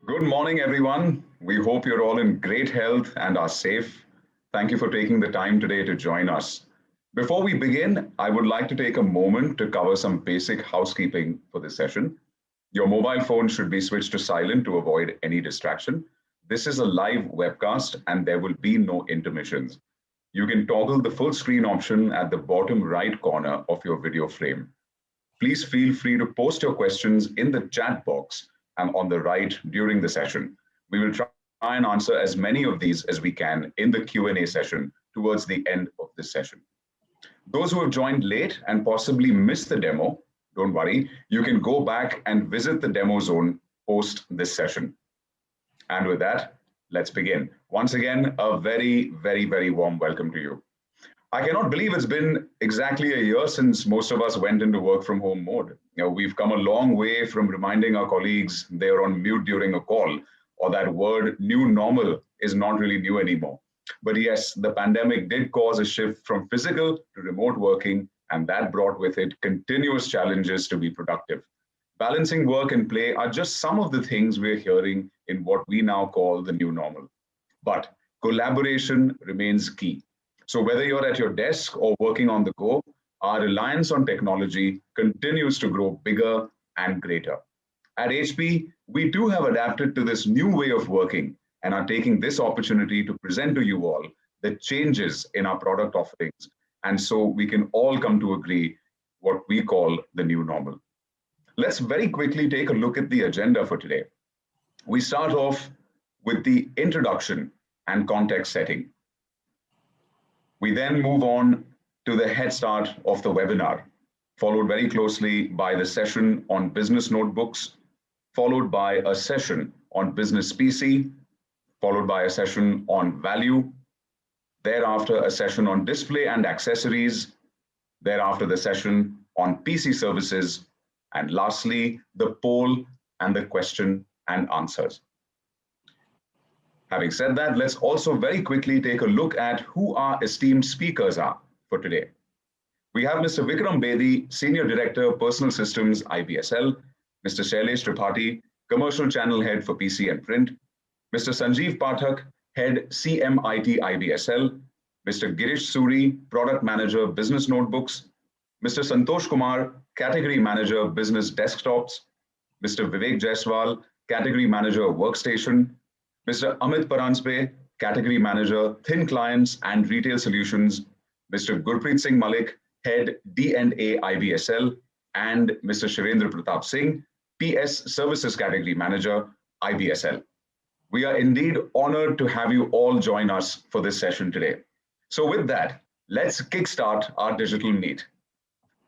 Good morning, everyone. We hope you're all in great health and are safe. Thank you for taking the time today to join us. Before we begin, I would like to take a moment to cover some basic housekeeping for this session. Your mobile phone should be switched to silent to avoid any distraction. This is a live webcast and there will be no intermissions. You can toggle the full screen option at the bottom right corner of your video frame. Please feel free to post your questions in the chat box and on the right during the session. We will try and answer as many of these as we can in the Q&A session towards the end of this session. Those who have joined late and possibly missed the demo, don't worry, you can go back and visit the demo zone post this session. And with that, let's begin. Once again, a very warm welcome to you. I cannot believe it's been exactly a year since most of us went into work from home mode. We've come a long way from reminding our colleagues they are on mute during a call, or that word new normal is not really new anymore. But yes, the pandemic did cause a shift from physical to remote working, and that brought with it continuous challenges to be productive. Balancing work and play are just some of the things we're hearing in what we now call the new normal. But collaboration remains key. So whether you're at your desk or working on the go, our reliance on technology continues to grow bigger and greater. At HP, we too have adapted to this new way of working and are taking this opportunity to present to you all the changes in our product offerings. And so we can all come to agree what we call the new normal. Let's very quickly take a look at the agenda for today. We start off with the introduction and context setting. We then move on to the head start of the webinar, followed very closely by the session on business notebooks, followed by a session on business PC, followed by a session on value, thereafter a session on display and accessories, thereafter the session on PC services, and lastly, the poll and the question and answers. Having said that, let's also very quickly take a look at who our esteemed speakers are for today. We have Mr. Vikram Bedi, Senior Director, Personal Systems, IBSL, Mr. Shailesh Tripathi, Commercial Channel Head for PC and Print, Mr. Sanjeev Pathak, Head CMIT IBSL, Mr. Girish Suri, Product Manager, Business Notebooks, Mr. Santosh Kumar, Category Manager, Business Desktops, Mr. Vivek Jaiswal, Category Manager, Workstation, Mr. Amit Paranspe, Category Manager, Thin Clients and Retail Solutions, Mr. Gurpreet Singh Malik, Head D&A IBSL, and Mr. Shirendra Pratap Singh, PS Services Category Manager, IBSL. We are indeed honored to have you all join us for this session today. So with that, let's kickstart our digital meet.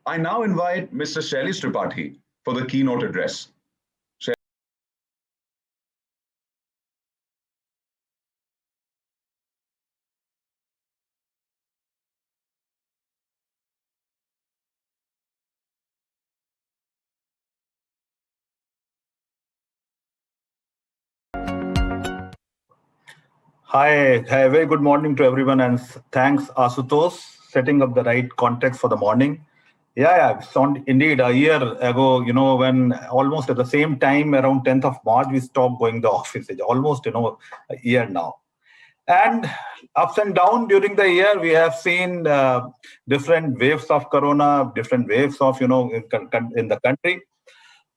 I now invite Mr. Shailesh Tripathi for the keynote address. Hi, very good morning to everyone, and thanks Asutosh setting up the right context for the morning. Yeah, indeed a year ago, when almost at the same time around 10th of March, we stopped going to the office. It's almost, a year now. And ups and downs during the year, we have seen different waves of corona, different waves of, in the country.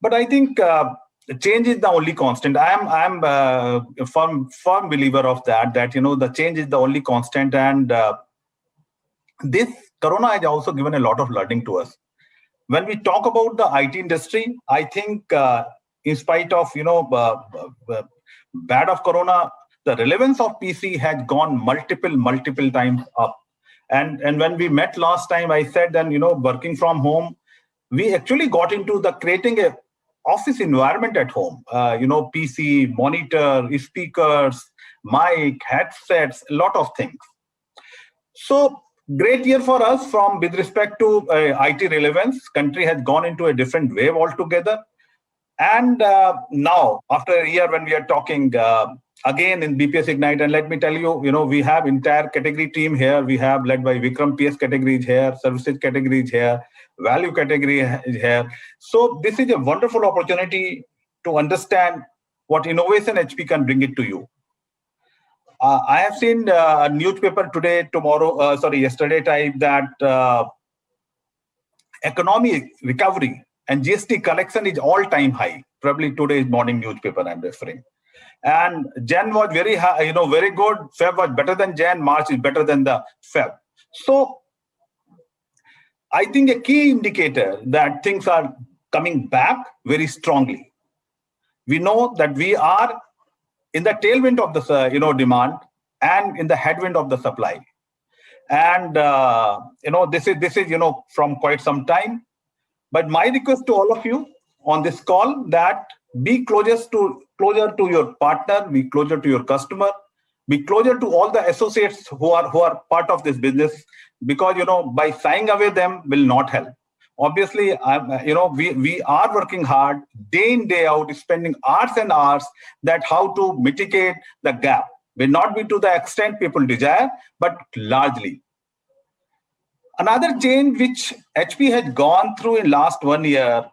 But I think change is the only constant. I'm a firm believer of that the change is the only constant, and this corona has also given a lot of learning to us. When we talk about the IT industry, I think in spite of bad of corona, the relevance of PC has gone multiple times up. And when we met last time, I said then working from home, we actually got into the creating a office environment at home, PC, monitor, speakers, mic, headsets, a lot of things. So great year for us with respect to IT relevance. Country has gone into a different wave altogether. And now, after a year when we are talking again in BPS Ignite, and let me tell you, we have entire category team here. We have led by Vikram, PS categories here, services categories here, value category is here. So this is a wonderful opportunity to understand what innovation HP can bring it to you. I have seen a newspaper today, yesterday type that economic recovery and GST collection is all-time high. Probably today's morning newspaper I'm referring. And Jan was very high, very good. Feb was better than Jan. March is better than the Feb. So I think a key indicator that things are coming back very strongly. We know that we are in the tailwind of the demand and in the headwind of the supply. And this is from quite some time. But my request to all of you on this call that be closer to your partner, be closer to your customer, be closer to all the associates who are part of this business, because by shying away them will not help. Obviously, we are working hard day in, day out, spending hours and hours that how to mitigate the gap. Will not be to the extent people desire, but largely. Another change which HP has gone through in last 1 year,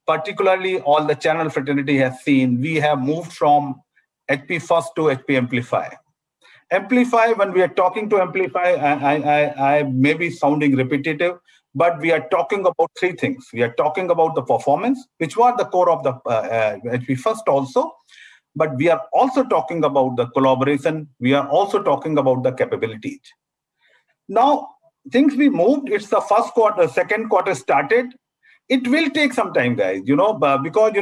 particularly all the channel fraternity has seen, we have moved from HP First to HP Amplify. Amplify, when we are talking to Amplify, I may be sounding repetitive, but we are talking about three things. We are talking about the performance, which was the core of the HP First also, but we are also talking about the collaboration. We are also talking about the capabilities. Now, things we moved, it's the first quarter, second quarter started. It will take some time, guys, because,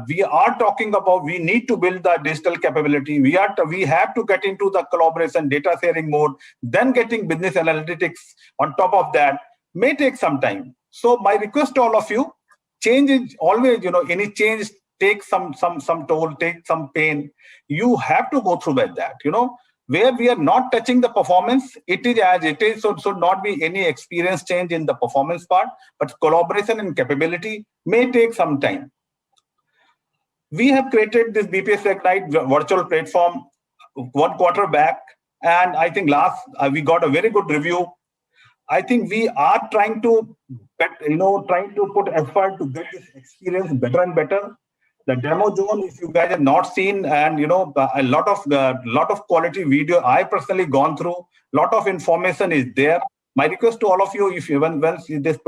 we are talking about, we need to build the digital capability. We have to get into the collaboration data sharing mode, then getting business analytics on top of that may take some time. So my request to all of you, change is always, any change takes some toll, take some pain. You have to go through with that, where we are not touching the performance, it is as it is, so should not be any experience change in the performance part, but collaboration and capability may take some time. We have created this BPS Ignite virtual platform 1 quarter back, and I think we got a very good review. I think we are trying to put effort to get this experience better and better. The demo zone, if you guys have not seen, and a lot of quality video I personally gone through, lot of information is there. My request to all of you, if once this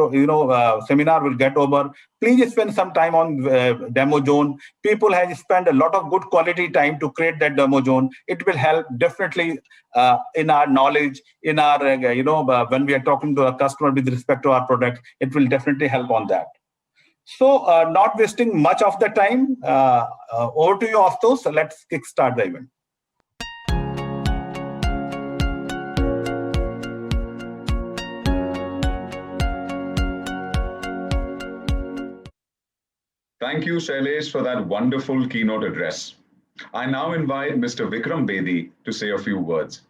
seminar will get over, please spend some time on demo zone. People have spent a lot of good quality time to create that demo zone. It will help definitely in our knowledge, in our when we are talking to a customer with respect to our product, it will definitely help on that. So, not wasting much of the time, over to you, Ashutosh. So let's kickstart the event. Thank you, Shailesh, for that wonderful keynote address. I now invite Mr. Vikram Bedi to say a few words.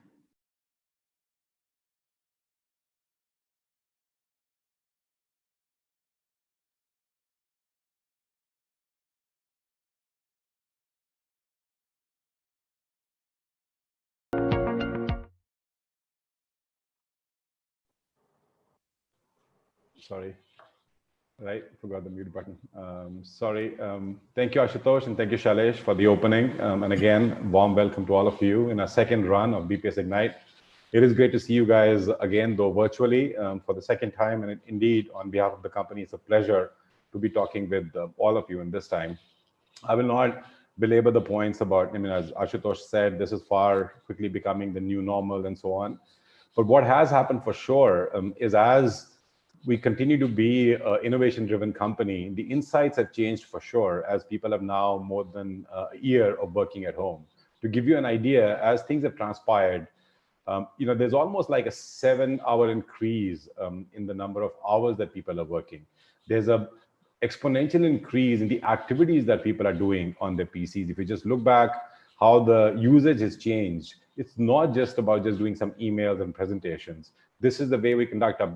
Sorry, right, forgot the mute button. Sorry. Thank you, Ashutosh, and thank you, Shailesh, for the opening. And again, warm welcome to all of you in our second run of BPS Ignite. It is great to see you guys again, though virtually, for the second time. And indeed, on behalf of the company, it's a pleasure to be talking with all of you in this time. I will not belabor the points about, as Ashutosh said, this is far quickly becoming the new normal and so on. But what has happened for sure is as we continue to be an innovation-driven company, the insights have changed for sure as people have now more than a year of working at home. To give you an idea, as things have transpired, there's almost like a 7-hour increase in the number of hours that people are working. There's a exponential increase in the activities that people are doing on their PCs. If you just look back how the usage has changed, it's not just about just doing some emails and presentations. This is the way we conduct our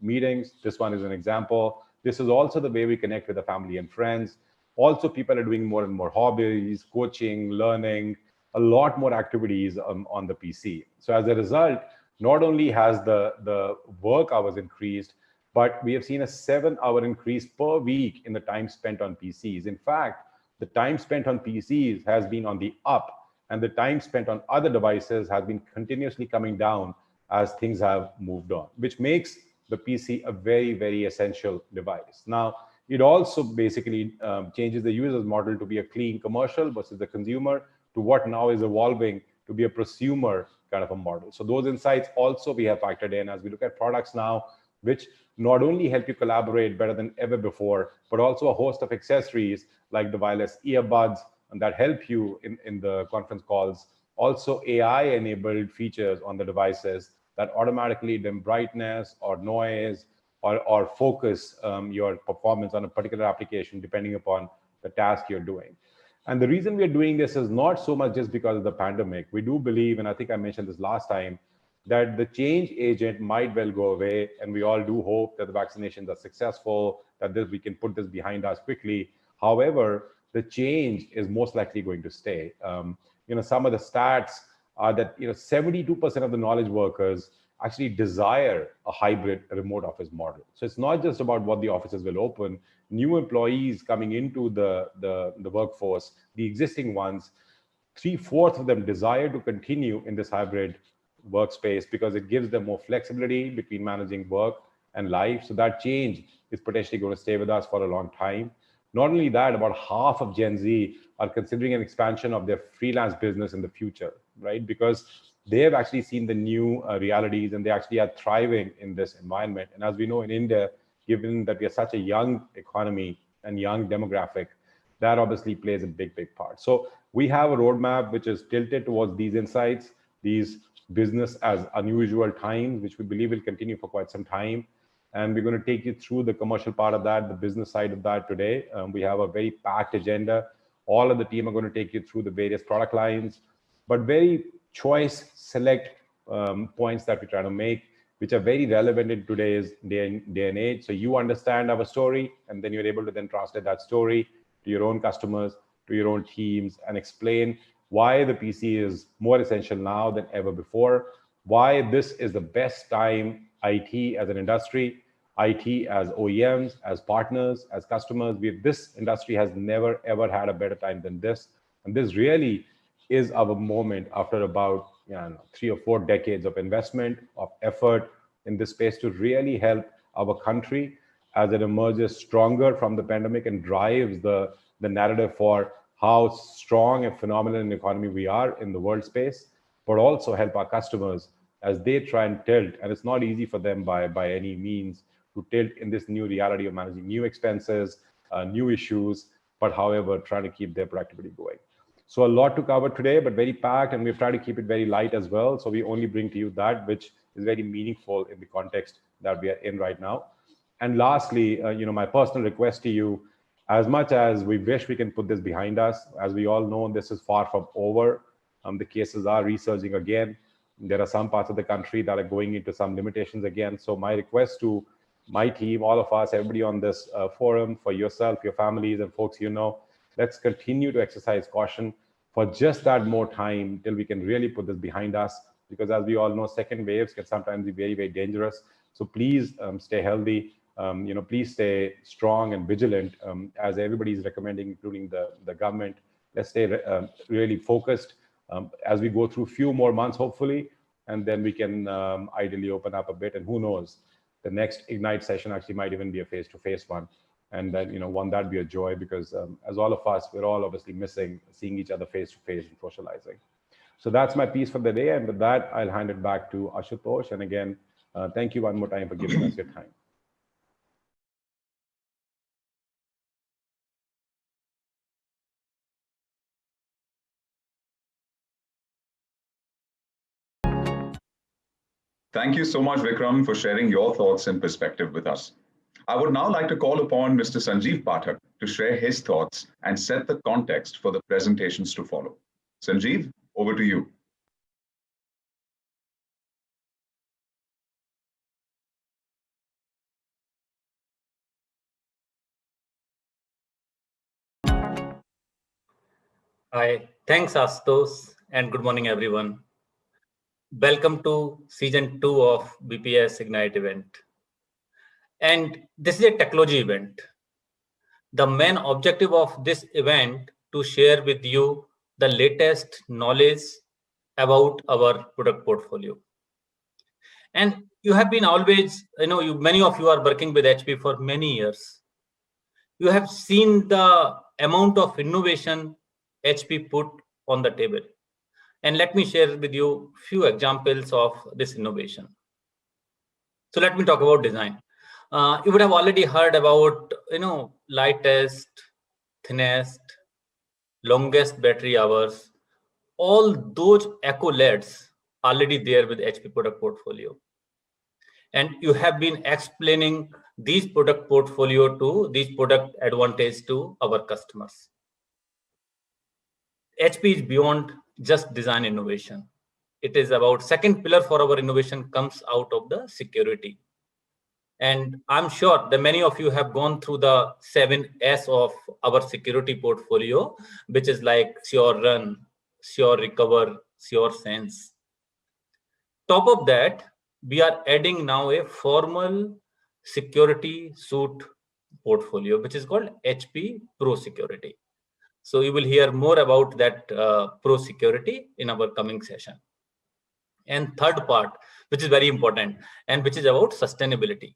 meetings. This one is an example. This is also the way we connect with the family and friends. Also, people are doing more and more hobbies, coaching, learning, a lot more activities on the PC. So as a result, not only has the work hours increased, but we have seen a 7-hour increase per week in the time spent on PCs. In fact, the time spent on PCs has been on the up, and the time spent on other devices has been continuously coming down as things have moved on, which makes the PC a very, very essential device. Now, it also basically changes the user's model to be a clean commercial versus the consumer to what now is evolving to be a prosumer kind of a model. So those insights also we have factored in as we look at products now, which not only help you collaborate better than ever before, but also a host of accessories like the wireless earbuds and that help you in the conference calls. Also AI-enabled features on the devices that automatically dim brightness or noise or focus your performance on a particular application depending upon the task you're doing. And the reason we're doing this is not so much just because of the pandemic. We do believe, and I think I mentioned this last time, that the change agent might well go away, and we all do hope that the vaccinations are successful, that we can put this behind us quickly. However, the change is most likely going to stay. Some of the stats are that 72% of the knowledge workers actually desire a hybrid remote office model. So it's not just about what the offices will open. New employees coming into the workforce, the existing ones, 3/4 of them desire to continue in this hybrid workspace because it gives them more flexibility between managing work and life. So that change is potentially going to stay with us for a long time. Not only that, about half of Gen Z are considering an expansion of their freelance business in the future, right? Because they have actually seen the new realities and they actually are thriving in this environment. And as we know in India, given that we are such a young economy and young demographic, that obviously plays a big, big part. So we have a roadmap which is tilted towards these insights, these business as unusual times, which we believe will continue for quite some time. And we're going to take you through the commercial part of that, the business side of that today. We have a very packed agenda. All of the team are going to take you through the various product lines, but very choice select points that we try to make, which are very relevant in today's day and age. So you understand our story, and then you're able to then translate that story to your own customers, to your own teams, and explain why the PC is more essential now than ever before, why this is the best time IT as an industry, IT as OEMs, as partners, as customers. This industry has never, ever had a better time than this. And this really is our moment after about 3 or 4 decades of investment, of effort in this space to really help our country as it emerges stronger from the pandemic and drives the narrative for how strong and phenomenal an economy we are in the world space, but also help our customers as they try and tilt. And it's not easy for them by any means to tilt in this new reality of managing new expenses, new issues, but however, trying to keep their productivity going. So a lot to cover today, but very packed, and we've tried to keep it very light as well. So we only bring to you that which is very meaningful in the context that we are in right now. And lastly, my personal request to you, as much as we wish we can put this behind us, as we all know, this is far from over. The cases are resurging again. There are some parts of the country that are going into some limitations again. So my request to my team, all of us, everybody on this forum, for yourself, your families, and folks let's continue to exercise caution for just that more time till we can really put this behind us. Because as we all know, second waves can sometimes be very, very dangerous. So please stay healthy. Please stay strong and vigilant as everybody is recommending, including the government. Let's stay really focused as we go through a few more months, hopefully, and then we can ideally open up a bit. And who knows, the next Ignite session actually might even be a face-to-face one. And then, won't that be a joy? Because as all of us, we're all obviously missing seeing each other face-to-face and socializing. So that's my piece for the day. And with that, I'll hand it back to Ashutosh. And again, thank you one more time for giving us your time. Thank you so much, Vikram, for sharing your thoughts and perspective with us. I would now like to call upon Mr. Sanjeev Pathak to share his thoughts and set the context for the presentations to follow. Sanjeev, over to you. Hi, thanks Astos, and good morning everyone. Welcome to season 2 of BPS Ignite event. And this is a technology event. the main objective of this event to share with you the latest knowledge about our product portfolio. And you have been always, many of you are working with HP for many years. You have seen the amount of innovation HP put on the table. And let me share with you a few examples of this innovation. So let me talk about design. You would have already heard about, lightest, thinnest, longest battery hours, all those accolades already there with HP product portfolio. And you have been explaining these product portfolio to these product advantage to our customers. HP is beyond just design innovation. It is about second pillar for our innovation comes out of the security. And I'm sure that many of you have gone through the 7S of our security portfolio, which is like Sure Run, Sure Recover, Sure Sense. Top of that, we are adding now a formal security suite portfolio, which is called HP Pro Security. So you will hear more about that Pro Security in our coming session. And third part, which is very important, and which is about sustainability.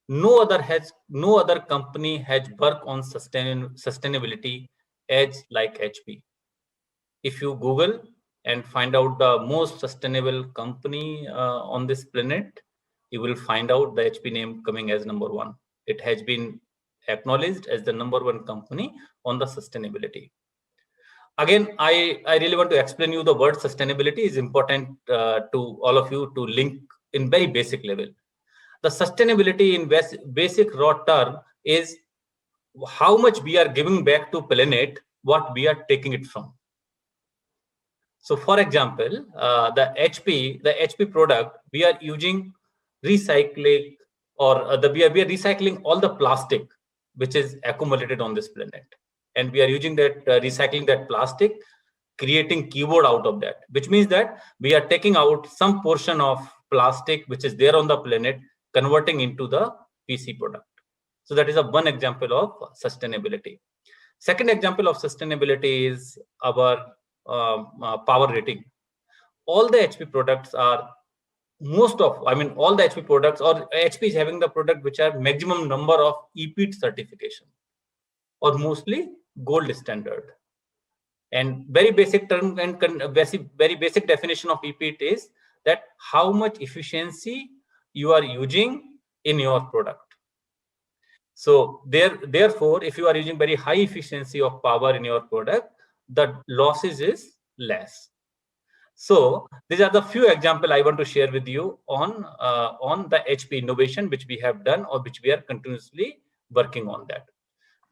No other company has worked on sustainability as like HP. If you Google and find out the most sustainable company on this planet, you will find out the HP name coming as number one. It has been acknowledged as the number one company on the sustainability. Again, I really want to explain you the word sustainability is important to all of you to link in very basic level. The sustainability in basic raw term is how much we are giving back to planet, what we are taking it from. So for example, the HP product, we are using recycling or we are recycling all the plastic which is accumulated on this planet. And we are using that, recycling that plastic, creating keyboard out of that, which means that we are taking out some portion of plastic which is there on the planet, converting into the PC product. So that is one example of sustainability. Second example of sustainability is our power rating. All the HP products are all the HP products, or HP is having the product which are maximum number of EPEAT certification, or mostly gold standard. And very basic term and very basic definition of EPEAT is that how much efficiency you are using in your product. So therefore, if you are using very high efficiency of power in your product, the losses is less. So these are the few examples I want to share with you on the HP innovation which we have done or which we are continuously working on that.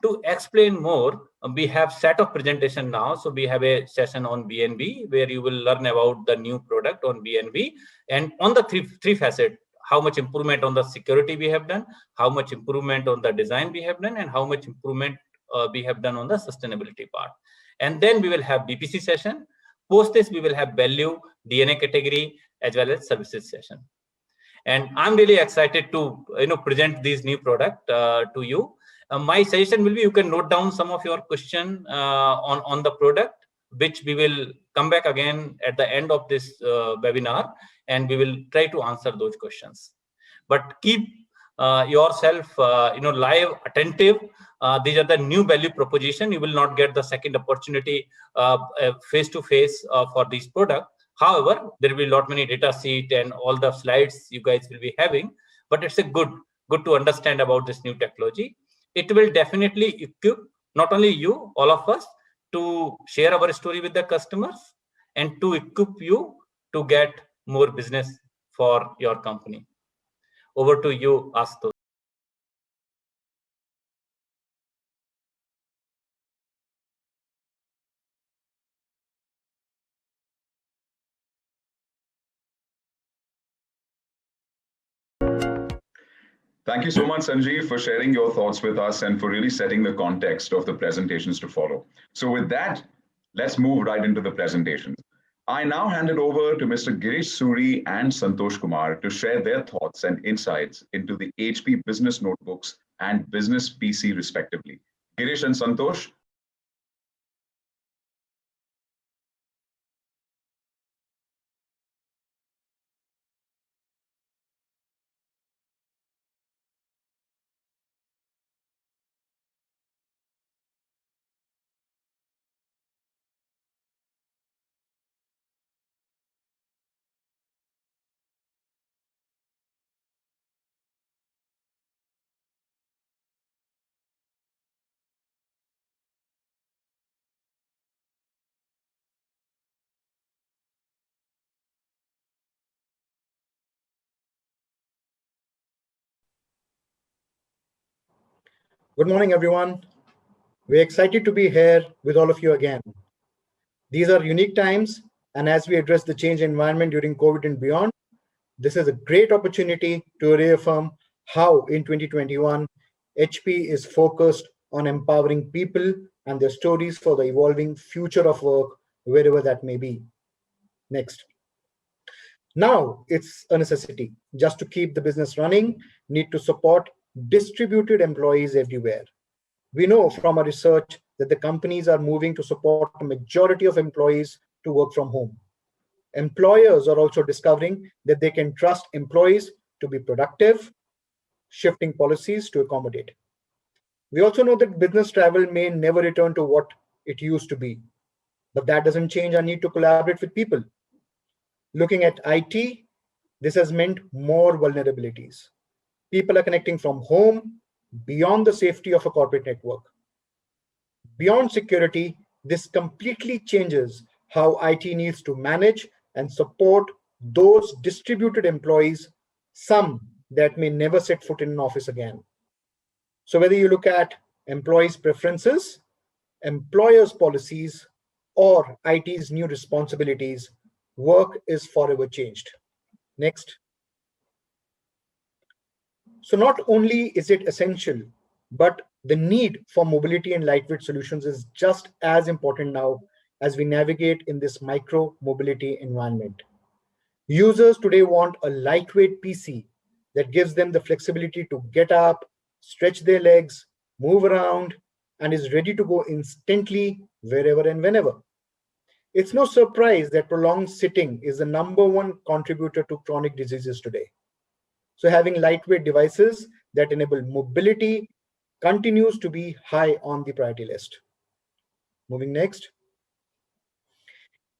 To explain more, we have set of presentation now. So we have a session on BNB where you will learn about the new product on BNB and on the three facet, how much improvement on the security we have done, how much improvement on the design we have done, and how much improvement we have done on the sustainability part. And then we will have BPC session. Post this, we will have value, DNA category, as well as services session. And I'm really excited to present these new product to you. My suggestion will be you can note down some of your question on the product, which we will come back again at the end of this webinar, and we will try to answer those questions. But keep yourself live, attentive. These are the new value proposition. You will not get the second opportunity face-to-face for this product. However, there will be lot many data sheet and all the slides you guys will be having, but it's a good to understand about this new technology. It will definitely equip not only you, all of us, to share our story with the customers and to equip you to get more business for your company. Over to you, Ashutosh. Thank you so much, Sanjeev, for sharing your thoughts with us and for really setting the context of the presentations to follow. So with that, let's move right into the presentations. I now hand it over to Mr. Girish Suri and Santosh Kumar to share their thoughts and insights into the HP Business Notebooks and business PC respectively. Girish and Santosh. Good morning, everyone. We're excited to be here with all of you again. These are unique times, and as we address the change environment during COVID and beyond, this is a great opportunity to reaffirm how in 2021, HP is focused on empowering people and their stories for the evolving future of work, wherever that may be. Next. Now it's a necessity. Just to keep the business running, need to support distributed employees everywhere. We know from our research that the companies are moving to support the majority of employees to work from home. Employers are also discovering that they can trust employees to be productive, shifting policies to accommodate. We also know that business travel may never return to what it used to be, but that doesn't change our need to collaborate with people. Looking at IT, this has meant more vulnerabilities. People are connecting from home, beyond the safety of a corporate network. Beyond security, this completely changes how IT needs to manage and support those distributed employees, some that may never set foot in an office again. So whether you look at employees' preferences, employers' policies, or IT's new responsibilities, work is forever changed. Next. So not only is it essential, but the need for mobility and lightweight solutions is just as important now as we navigate in this micro mobility environment. Users today want a lightweight PC that gives them the flexibility to get up, stretch their legs, move around, and is ready to go instantly wherever and whenever. It's no surprise that prolonged sitting is the #1 contributor to chronic diseases today. So having lightweight devices that enable mobility continues to be high on the priority list. Moving next.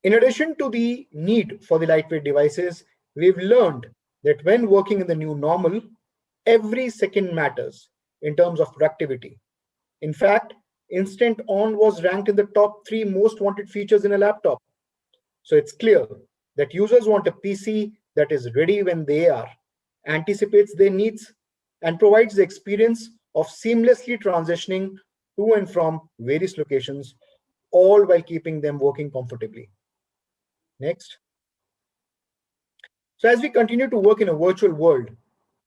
In addition to the need for the lightweight devices, we've learned that when working in the new normal, every second matters in terms of productivity. In fact, Instant On was ranked in the top 3 most wanted features in a laptop. So it's clear that users want a PC that is ready when they are, anticipates their needs, and provides the experience of seamlessly transitioning to and from various locations, all while keeping them working comfortably. Next. So as we continue to work in a virtual world,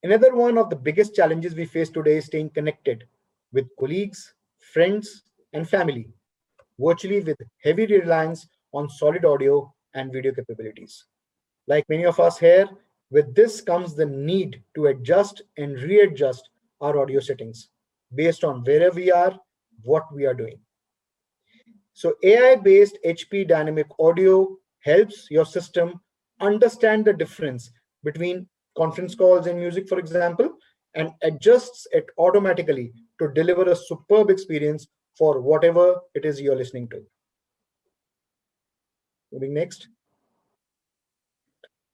another one of the biggest challenges we face today is staying connected with colleagues, friends, and family, virtually with heavy reliance on solid audio and video capabilities. Like many of us here, with this comes the need to adjust and readjust our audio settings based on where we are, what we are doing. So AI-based HP Dynamic Audio helps your system understand the difference between conference calls and music, for example, and adjusts it automatically to deliver a superb experience for whatever it is you're listening to. Moving next.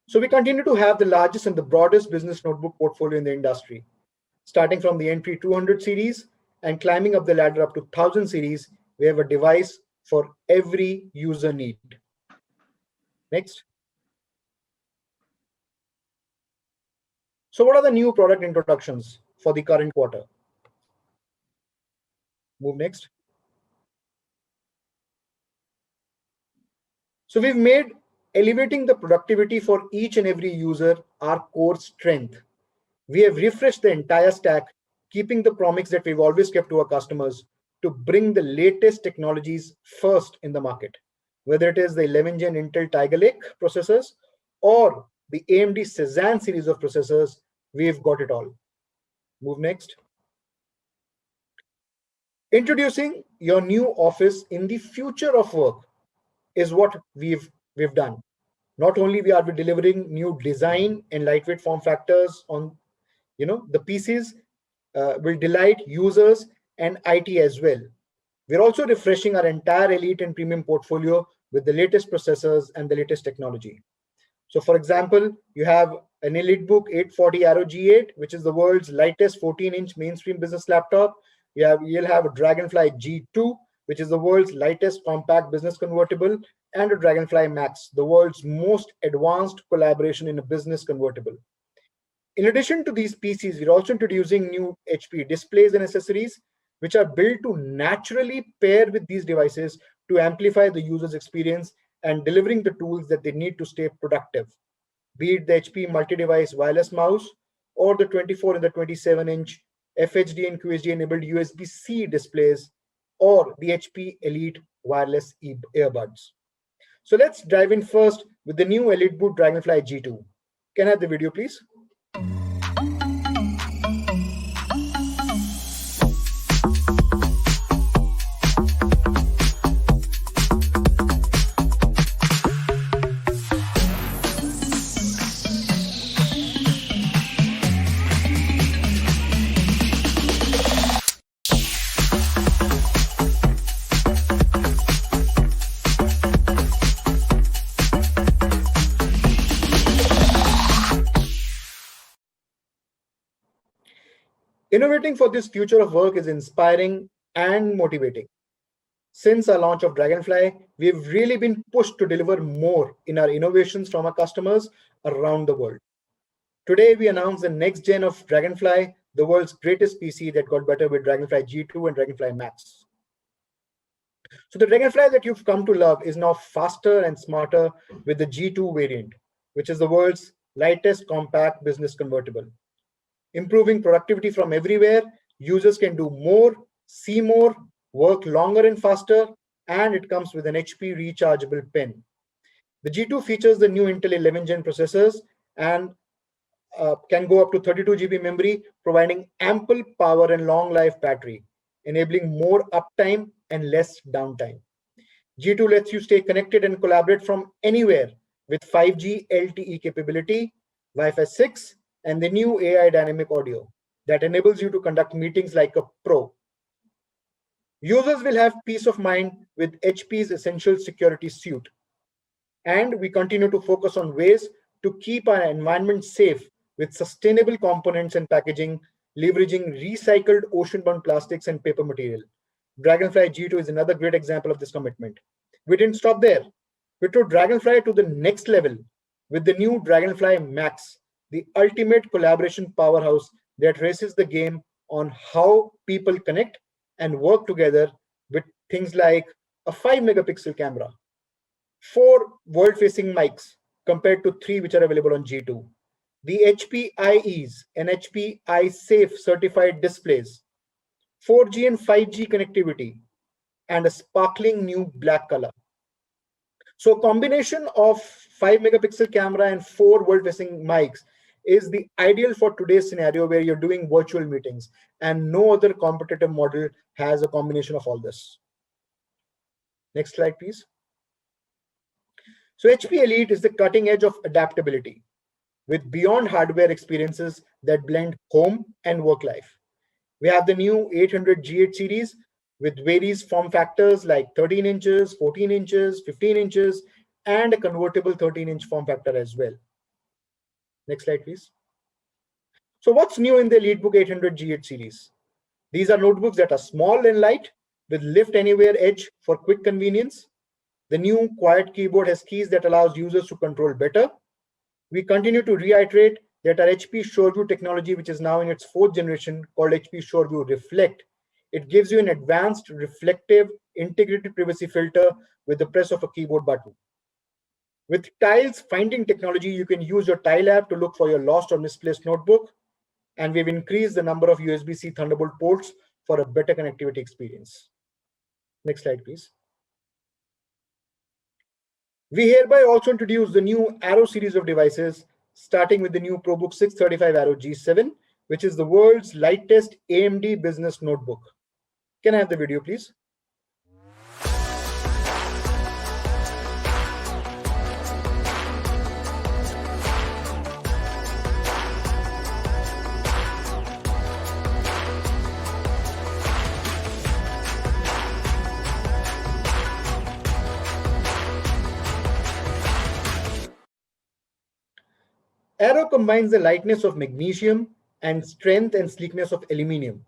So we continue to have the largest and the broadest business notebook portfolio in the industry, starting from the entry 200 series and climbing up the ladder up to 1000 series. We have a device for every user need. Next. So what are the new product introductions for the current quarter? Move next. So we've made elevating the productivity for each and every user our core strength. We have refreshed the entire stack, keeping the promise that we've always kept to our customers to bring the latest technologies first in the market, whether it is the 11th Gen Intel Tiger Lake processors or the AMD Cezanne series of processors, we've got it all. Move next. Introducing your new office in the future of work is what we've done. Not only are we delivering new design and lightweight form factors on the PCs, will delight users and IT as well. We're also refreshing our entire elite and premium portfolio with the latest processors and the latest technology. So for example, you have an EliteBook 840 Aero G8, which is the world's lightest 14-inch mainstream business laptop. You'll have a Dragonfly G2, which is the world's lightest compact business convertible, and a Dragonfly Max, the world's most advanced collaboration in a business convertible. In addition to these PCs, we're also introducing new HP displays and accessories, which are built to naturally pair with these devices to amplify the user's experience and delivering the tools that they need to stay productive. Be it the HP multi-device wireless mouse or the 24 and the 27-inch FHD and QHD enabled USB-C displays, or the HP Elite wireless earbuds. So let's dive in first with the new EliteBook Dragonfly G2. Can I have the video, please? Innovating for this future of work is inspiring and motivating. Since our launch of Dragonfly, we've really been pushed to deliver more in our innovations from our customers around the world. Today, we announce the next gen of Dragonfly, the world's greatest PC that got better with Dragonfly G2 and Dragonfly Max. So the Dragonfly that you've come to love is now faster and smarter with the G2 variant, which is the world's lightest compact business convertible. Improving productivity from everywhere, users can do more, see more, work longer and faster, and it comes with an HP rechargeable pen. The G2 features the new Intel 11th Gen processors and can go up to 32 GB memory, providing ample power and long life battery, enabling more uptime and less downtime. G2 lets you stay connected and collaborate from anywhere with 5G LTE capability, Wi-Fi 6, and the new AI dynamic audio that enables you to conduct meetings like a pro. Users will have peace of mind with HP's essential security suite. And we continue to focus on ways to keep our environment safe with sustainable components and packaging, leveraging recycled ocean-bound plastics and paper material. Dragonfly G2 is another great example of this commitment. We didn't stop there. We took Dragonfly to the next level with the new Dragonfly Max, the ultimate collaboration powerhouse that races the game on how people connect and work together with things like a 5-megapixel camera, 4 world-facing mics compared to 3 which are available on G2, the HP IEs and HP iSafe certified displays, 4G and 5G connectivity, and a sparkling new black color. So a combination of 5-megapixel camera and 4 world-facing mics is the ideal for today's scenario where you're doing virtual meetings, and no other competitive model has a combination of all this. Next slide, please. So HP Elite is the cutting edge of adaptability with beyond hardware experiences that blend home and work life. We have the new 800 G8 series with various form factors like 13 inches, 14 inches, 15 inches, and a convertible 13-inch form factor as well. Next slide, please. So what's new in the EliteBook 800 G8 series? These are notebooks that are small and light with lift anywhere edge for quick convenience. The new quiet keyboard has keys that allows users to control better. We continue to reiterate that our HP SureView technology, which is now in its 4th generation called HP SureView Reflect, it gives you an advanced reflective integrated privacy filter with the press of a keyboard button. With Tiles finding technology, you can use your Tile app to look for your lost or misplaced notebook. And we've increased the number of USB-C Thunderbolt ports for a better connectivity experience. Next slide, please. We hereby also introduce the new Aero series of devices, starting with the new ProBook 635 Aero G7, which is the world's lightest AMD business notebook. Can I have the video, please? Aero combines the lightness of magnesium and strength and sleekness of aluminium.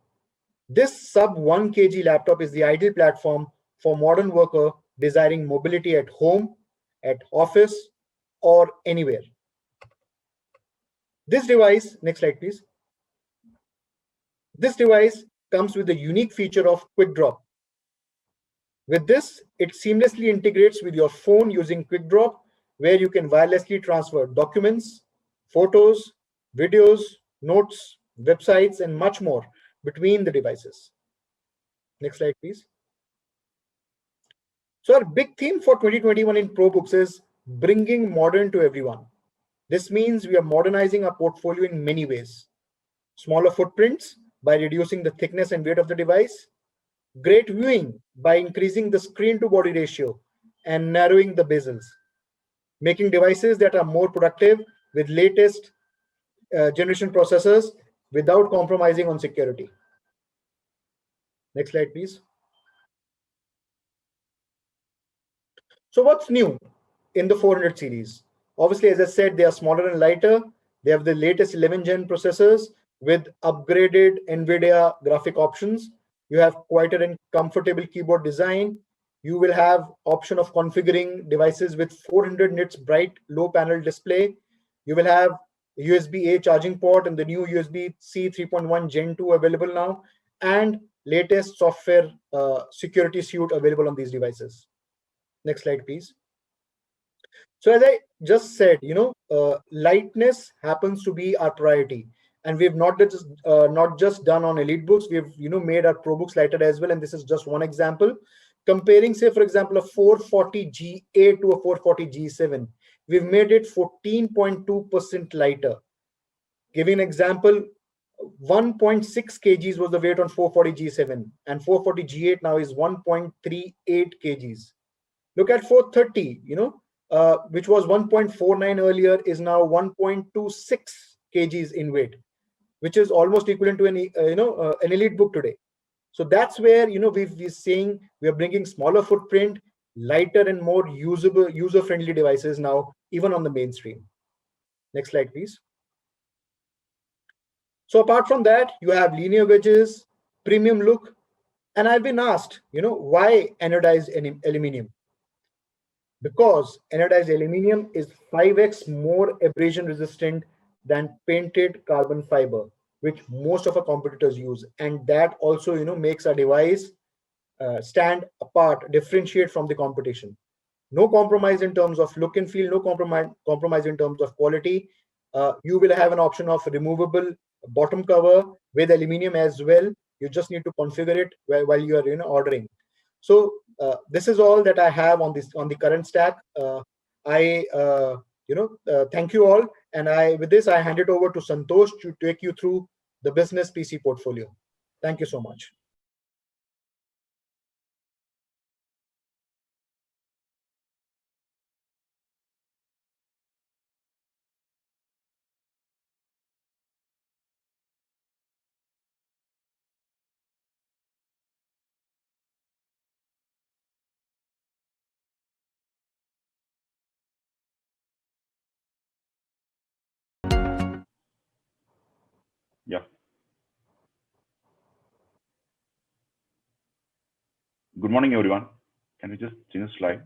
This sub 1 kg laptop is the ideal platform for modern worker desiring mobility at home, at office, or anywhere. This device, next slide please. This device comes with the unique feature of Quick Drop. With this, it seamlessly integrates with your phone using Quick Drop, where you can wirelessly transfer documents, photos, videos, notes, websites, and much more between the devices. Next slide, please. So our big theme for 2021 in ProBooks is bringing modern to everyone. This means we are modernizing our portfolio in many ways. Smaller footprints by reducing the thickness and weight of the device. Great viewing by increasing the screen to body ratio and narrowing the bezels. Making devices that are more productive with latest generation processors without compromising on security. Next slide, please. So what's new in the 400 series? Obviously, as I said, they are smaller and lighter. They have the latest 11th gen processors with upgraded NVIDIA graphic options. You have quieter and comfortable keyboard design. You will have option of configuring devices with 400 nits bright low panel display. You will have USB-A charging port and the new USB-C 3.1 Gen 2 available now, and latest software security suite available on these devices. Next slide, please. So as I just said, lightness happens to be our priority, and we've not just done on EliteBooks. We've made our ProBooks lighter as well, and this is just one example. Comparing, say, for example, a 440G8 to a 440G7, we've made it 14.2% lighter. Giving an example, 1.6 kgs was the weight on 440G7, and 440G8 now is 1.38 kgs. Look at 430, which was 1.49 earlier, is now 1.26 kgs in weight, which is almost equivalent to an EliteBook today. So that's where we're saying we are bringing smaller footprint, lighter and more user-friendly devices now, even on the mainstream. Next slide, please. So apart from that, you have linear wedges, premium look, and I've been asked, why anodized aluminium? Because anodized aluminium is 5x more abrasion resistant than painted carbon fiber, which most of our competitors use, and that also makes our device stand apart, differentiate from the competition. No compromise in terms of look and feel, no compromise in terms of quality. You will have an option of removable bottom cover with aluminium as well. You just need to configure it while you are ordering. So this is all that I have on the current stack. Thank you all, and with this I hand it over to Santosh to take you through the business PC portfolio. Thank you so much. Yeah. Good morning, everyone. Can we just change the slide?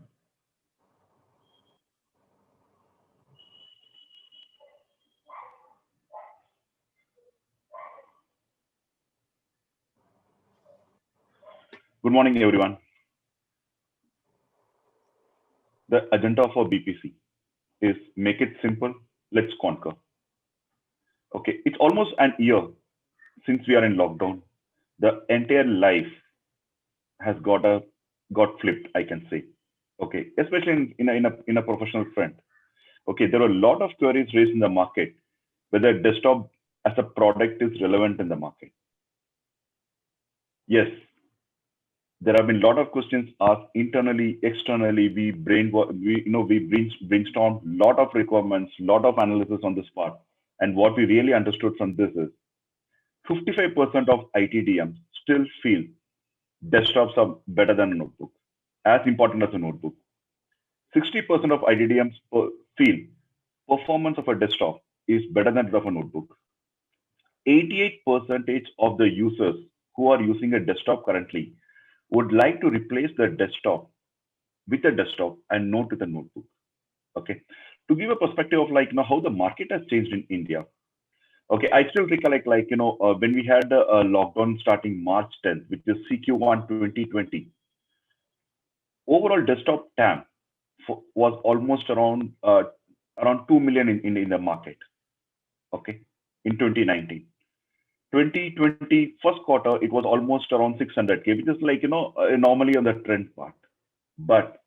Good morning, everyone. The agenda for BPC is make it simple, let's conquer. Okay, it's almost an year since we are in lockdown. The entire life has got flipped, I can say. Okay, especially in a professional front. Okay, there are a lot of queries raised in the market whether desktop as a product is relevant in the market. Yes, There have been a lot of questions asked internally, externally. We brainstormed a lot of requirements, lot of analysis on this part. And what we really understood from this is 55% of ITDMs still feel desktops are better than a notebook, as important as a notebook. 60% of ITDMs feel performance of a desktop is better than that of a notebook. 88% of the users who are using a desktop currently would like to replace the desktop with a desktop and not with a notebook. Okay, to give a perspective of how the market has changed in India. Okay, I still recollect when we had the lockdown starting March 10th, which is CQ1 2020. Overall desktop TAM was almost around 2 million in the market. Okay, in 2019. 2020 first quarter, it was almost around 600K, which is normally on the trend part. But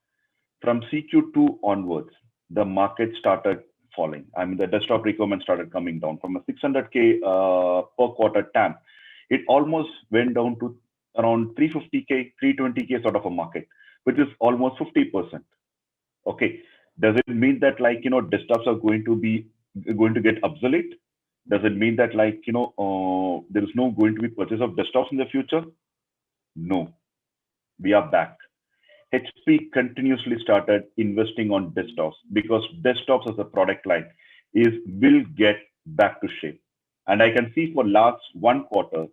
from CQ2 onwards, the market started falling. I mean, the desktop requirement started coming down from a 600K per quarter TAM. It almost went down to around 350K, 320K sort of a market, which is almost 50%. Okay, does it mean that desktops are going to get obsolete? Does it mean that there is no going to be purchase of desktops in the future? No, we are back. HP continuously started investing on desktops because desktops as a product line will get back to shape. And I can see for last 1 quarter,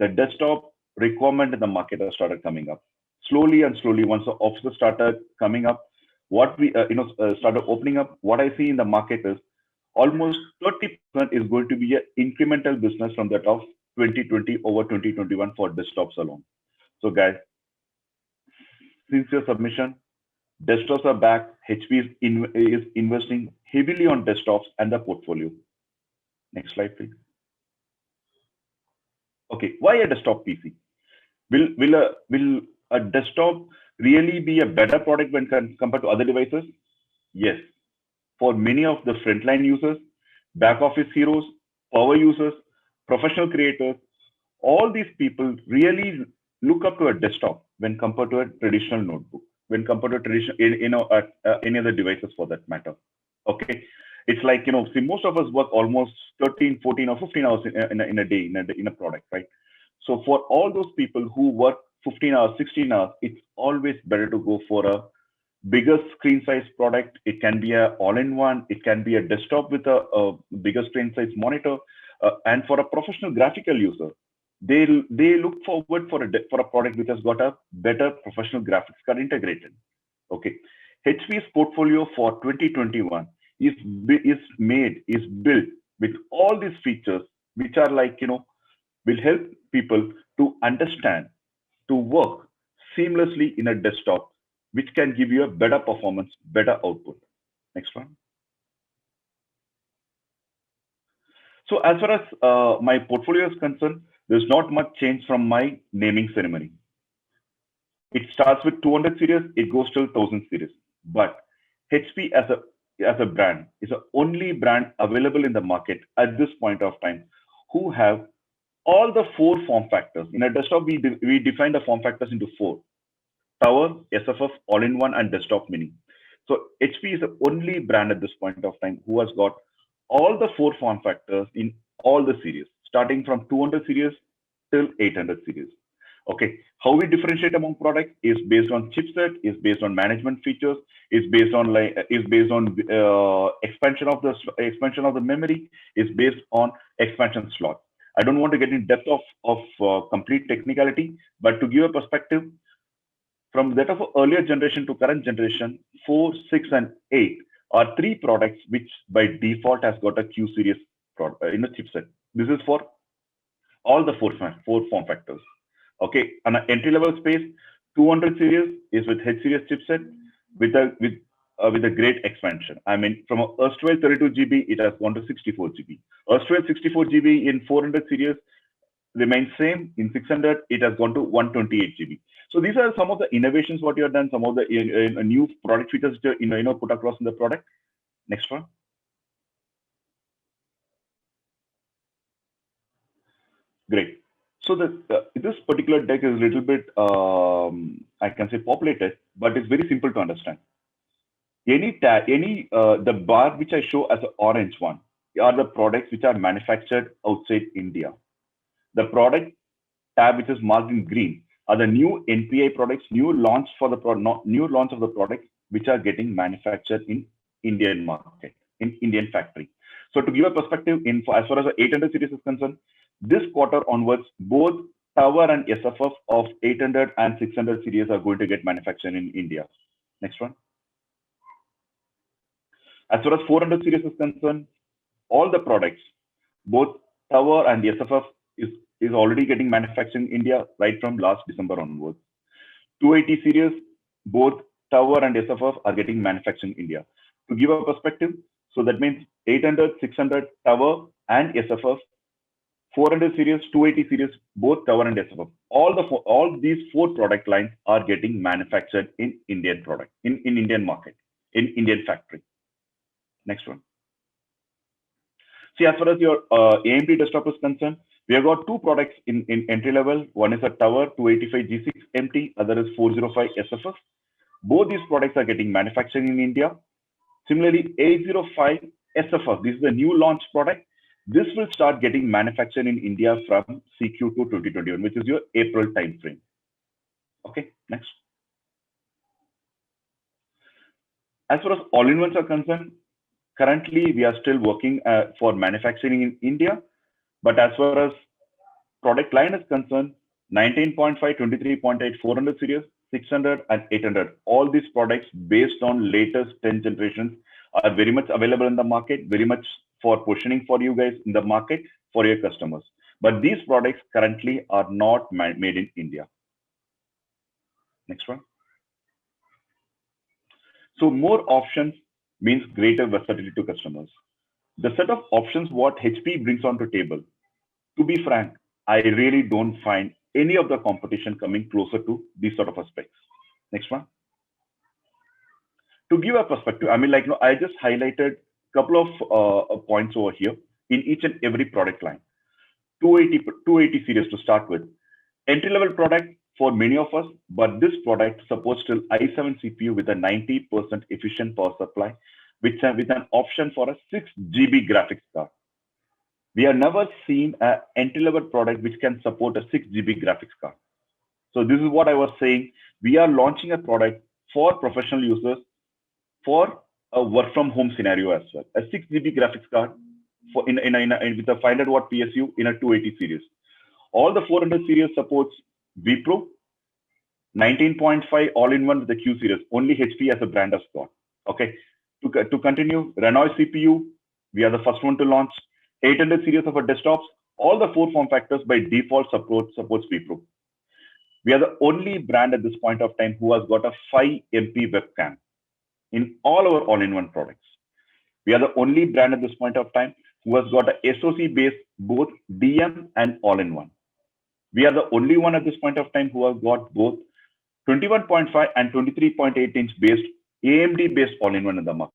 the desktop requirement in the market has started coming up. Slowly and slowly, once the offices started coming up, what we started opening up, what I see in the market is almost 30% is going to be an incremental business from that of 2020 over 2021 for desktops alone. So guys, since your submission, desktops are back. HP is investing heavily on desktops and the portfolio. Next slide, please. Okay, why a desktop PC? Will a desktop really be a better product when compared to other devices? Yes. For many of the frontline users, back office heroes, power users, professional creators, all these people really look up to a desktop when compared to a traditional notebook, when compared to traditional, any other devices for that matter. Okay, it's like see, most of us work almost 13, 14, or 15 hours in a day in a product, right? So for all those people who work 15 hours, 16 hours, it's always better to go for a bigger screen size product. It can be a all-in-one. It can be a desktop with a bigger screen size monitor. And for a professional graphical user, they look forward for a product which has got a better professional graphics card integrated. Okay, HP's portfolio for 2021 is built with all these features, which are will help people to understand, to work seamlessly in a desktop, which can give you a better performance, better output. Next one. So as far as my portfolio is concerned, there's not much change from my naming ceremony. It starts with 200 series, it goes till 1000 series. But HP as a brand is the only brand available in the market at this point of time who have all the 4 form factors. In a desktop, we define the form factors into 4. Tower, SFF, all-in-one, and desktop mini. So HP is the only brand at this point of time who has got all the 4 form factors in all the series, starting from 200 series till 800 series. Okay, how we differentiate among products is based on chipset, is based on management features, is based on expansion of the memory, is based on expansion slot. I don't want to get in depth of complete technicality, but to give a perspective, from that of earlier generation to current generation, 4, 6, and 8 are 3 products which by default has got a Q series in a chipset. This is for all the 4 form factors. Okay, on an entry level space, 200 series is with H series chipset with a great expansion. I mean, from a erstwhile 32 GB, it has gone to 64 GB. Erstwhile 64 GB in 400 series remains same. In 600, it has gone to 128 GB. So these are some of the innovations what you have done, some of the new product features put across in the product. Next one. Great. So this particular deck is a little bit, I can say, populated, but it's very simple to understand. The bar which I show as an orange one are the products which are manufactured outside India. The product tab which is marked in green are the new NPI products, new launch of the products which are getting manufactured in Indian market, in Indian factory. So to give a perspective, as far as the 800 series is concerned, this quarter onwards, both Tower and SFF of 800 and 600 series are going to get manufactured in India. Next one. As far as 400 series is concerned, all the products, both Tower and the SFF is already getting manufactured in India right from last December onwards. 280 series, both Tower and SFF are getting manufactured in India. To give a perspective, so that means 800, 600, Tower and SFF, 400 series, 280 series, both Tower and SFF. All these 4 product lines are getting manufactured in Indian product, in Indian market, in Indian factory. Next one. See, as far as your AMD desktop is concerned, we have got 2 products in entry level. One is a Tower 285 G6 MT, other is 405 SFF. Both these products are getting manufactured in India. Similarly, 805 SFF, this is a new launch product. This will start getting manufactured in India from CQ2 2021, which is your April timeframe. Okay, next. As far as all-in-ones are concerned, currently we are still working for manufacturing in India, but as far as product line is concerned, 19.5, 23.8, 400 series, 600 and 800, all these products based on latest 10 generations are very much available in the market, very much for positioning for you guys in the market for your customers. But these products currently are not made in India. Next one. So more options means greater versatility to customers. The set of options what HP brings onto table, to be frank, I really don't find any of the competition coming closer to these sort of aspects. Next one. To give a perspective, I mean, like, I just highlighted a couple of points over here in each and every product line. 280 series to start with. Entry-level product for many of us, but this product supports still i7 CPU with a 90% efficient power supply, with an option for a 6 GB graphics card. We have never seen an entry-level product which can support a 6 GB graphics card. So this is what I was saying. We are launching a product for professional users for a work from home scenario as well. A 6 GB graphics card for with a 500 watt PSU in a 280 series. All the 400 series supports vPro, 19.5 all-in-one with the Q series. Only HP as a brand has got. Okay. To continue, Renoir CPU, we are the first one to launch. 800 series of our desktops, all the 4 form factors by default supports vPro. We are the only brand at this point of time who has got a 5MP webcam in all our all-in-one products. We are the only brand at this point of time who has got a SoC based both DM and all-in-one. We are the only one at this point of time who has got both 21.5 and 23.8 inch based AMD based all-in-one in the market.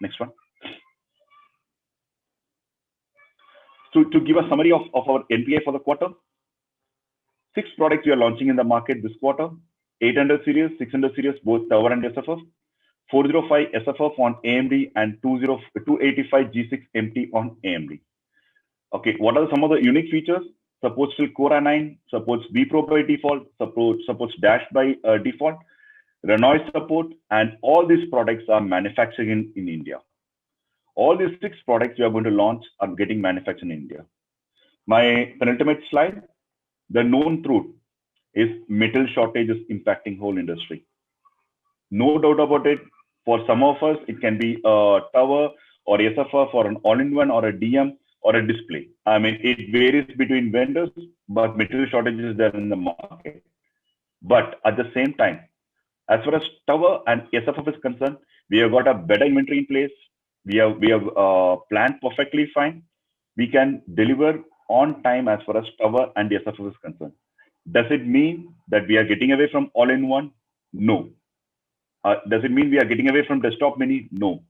Next one. To give a summary of our NPI for the quarter, 6 products we are launching in the market this quarter: 800 series, 600 series, both Tower and SFF, 405 SFF on AMD, and 285 G6 MT on AMD. Okay, what are some of the unique features? Supports still Core i9, supports vPro by default, supports Dash by default, Renoir support, and all these products are manufactured in India. All these 6 products we are going to launch are getting manufactured in India. My penultimate slide, the known truth is metal shortage is impacting whole industry. No doubt about it. For some of us, it can be a Tower or SFF or an all-in-one or a DM or a display. I mean, it varies between vendors, but material shortage is there in the market. But at the same time, as far as Tower and SFF is concerned, we have got a better inventory in place. We have planned perfectly fine. We can deliver on time as far as Tower and the SFF is concerned. Does it mean that we are getting away from all-in-one? No. Does it mean we are getting away from desktop mini? No.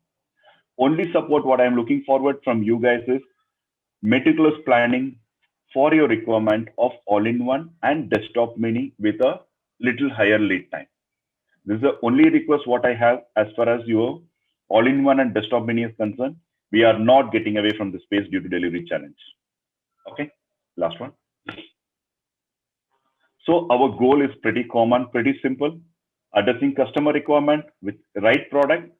Only support what I'm looking forward from you guys is meticulous planning for your requirement of all-in-one and desktop mini with a little higher lead time. This is the only request what I have as far as your all-in-one and desktop mini is concerned. We are not getting away from the space due to delivery challenge. Okay, last one. So our goal is pretty common, pretty simple, addressing customer requirement with right product,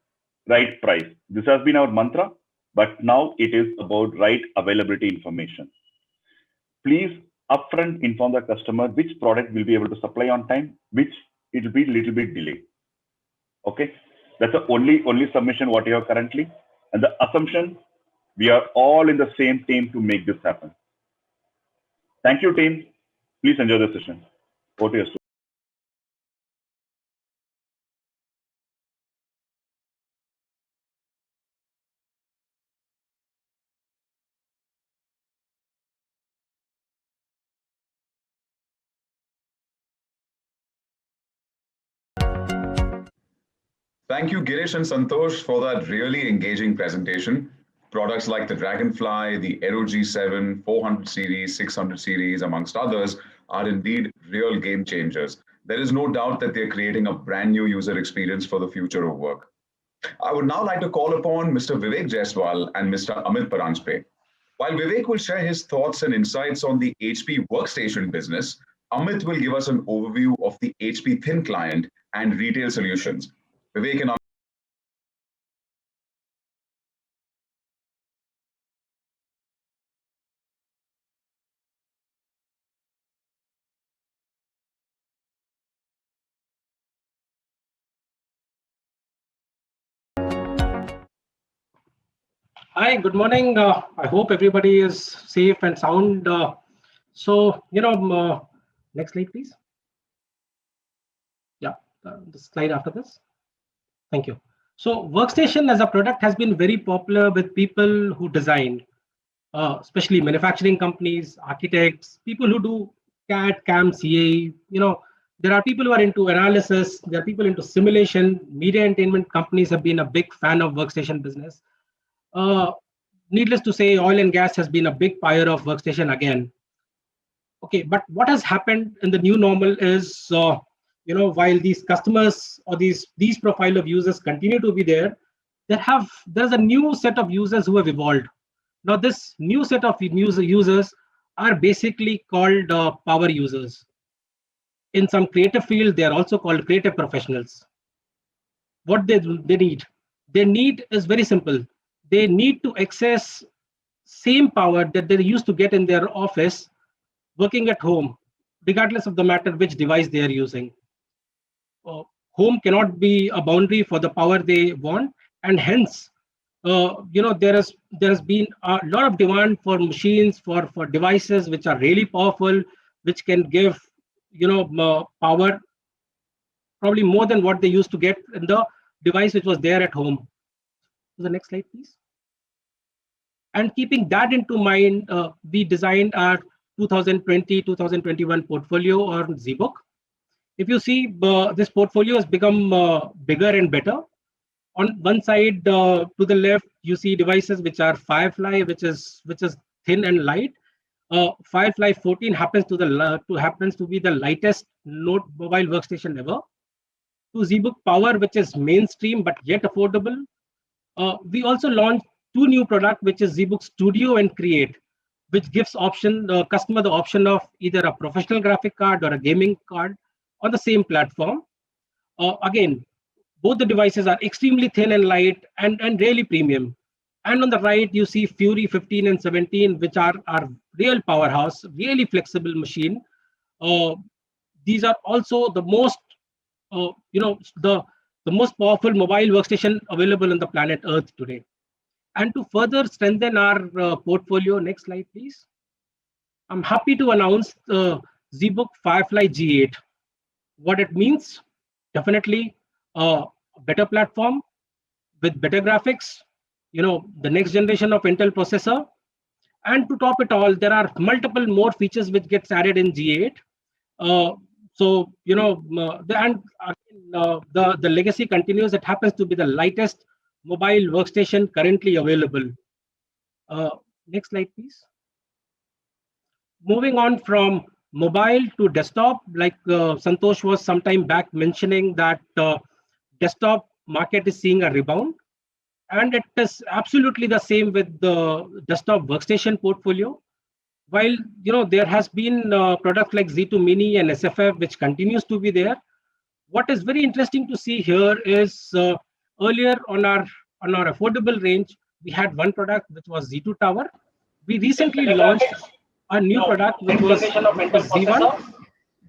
right price. This has been our mantra, but now it is about right availability information. Please upfront inform the customer which product will be able to supply on time, which it will be a little bit delayed. Okay, that's the only submission what you have currently. And the assumption, we are all in the same team to make this happen. Thank you, team. Please enjoy the session. Over to you, Stu. Thank you, Girish and Santosh, for that really engaging presentation. Products like the Dragonfly, the Aero G7, 400 series, 600 series, amongst others, are indeed real game changers. There is no doubt that they're creating a brand new user experience for the future of work. I would now like to call upon Mr. Vivek Jaiswal and Mr. Amit Paranjpe. While Vivek will share his thoughts and insights on the HP workstation business, Amit will give us an overview of the HP Thin Client and retail solutions. Vivek and Amit. Hi, good morning. I hope everybody is safe and sound. Next slide, please. Yeah, the slide after this. Thank you. So workstation as a product has been very popular with people who design, especially manufacturing companies, architects, people who do CAD, CAM, CA. There are people who are into analysis. There are people into simulation. Media entertainment companies have been a big fan of workstation business. Needless to say, oil and gas has been a big buyer of workstation again. Okay, but what has happened in the new normal is, while these customers or these profile of users continue to be there, there's a new set of users who have evolved. Now, this new set of users are basically called power users. In some creative field, they are also called creative professionals. What they need? Their need is very simple. They need to access same power that they used to get in their office working at home, regardless of the matter which device they are using. Home cannot be a boundary for the power they want, and hence, there has been a lot of demand for machines, for devices which are really powerful, which can give power probably more than what they used to get in the device which was there at home. The next slide, please. And keeping that into mind, we designed our 2020-2021 portfolio on ZBook. If you see, this portfolio has become bigger and better. On one side, to the left, you see devices which are Firefly, which is thin and light. Firefly 14 happens to be the lightest mobile workstation ever. To ZBook Power, which is mainstream but yet affordable. We also launched two new products, which is ZBook Studio and Create, which gives the customer the option of either a professional graphic card or a gaming card on the same platform. Again, both the devices are extremely thin and light and really premium. And on the right, you see Fury 15 and 17, which are real powerhouse, really flexible machine. These are also the most, the most powerful mobile workstation available on the planet Earth today. And to further strengthen our portfolio, next slide, please. I'm happy to announce the ZBook Firefly G8. What it means? Definitely a better platform with better graphics, the next generation of Intel processor. And to top it all, there are multiple more features which gets added in G8. The legacy continues. It happens to be the lightest mobile workstation currently available. Next slide, please. moving on from mobile to desktop, like Santosh was sometime back mentioning that desktop market is seeing a rebound. And it is absolutely the same with the desktop workstation portfolio. While there has been products like Z2 Mini and SFF, which continues to be there. What is very interesting to see here is earlier on our affordable range, we had one product which was Z2 Tower. We recently launched a new product which was Z1,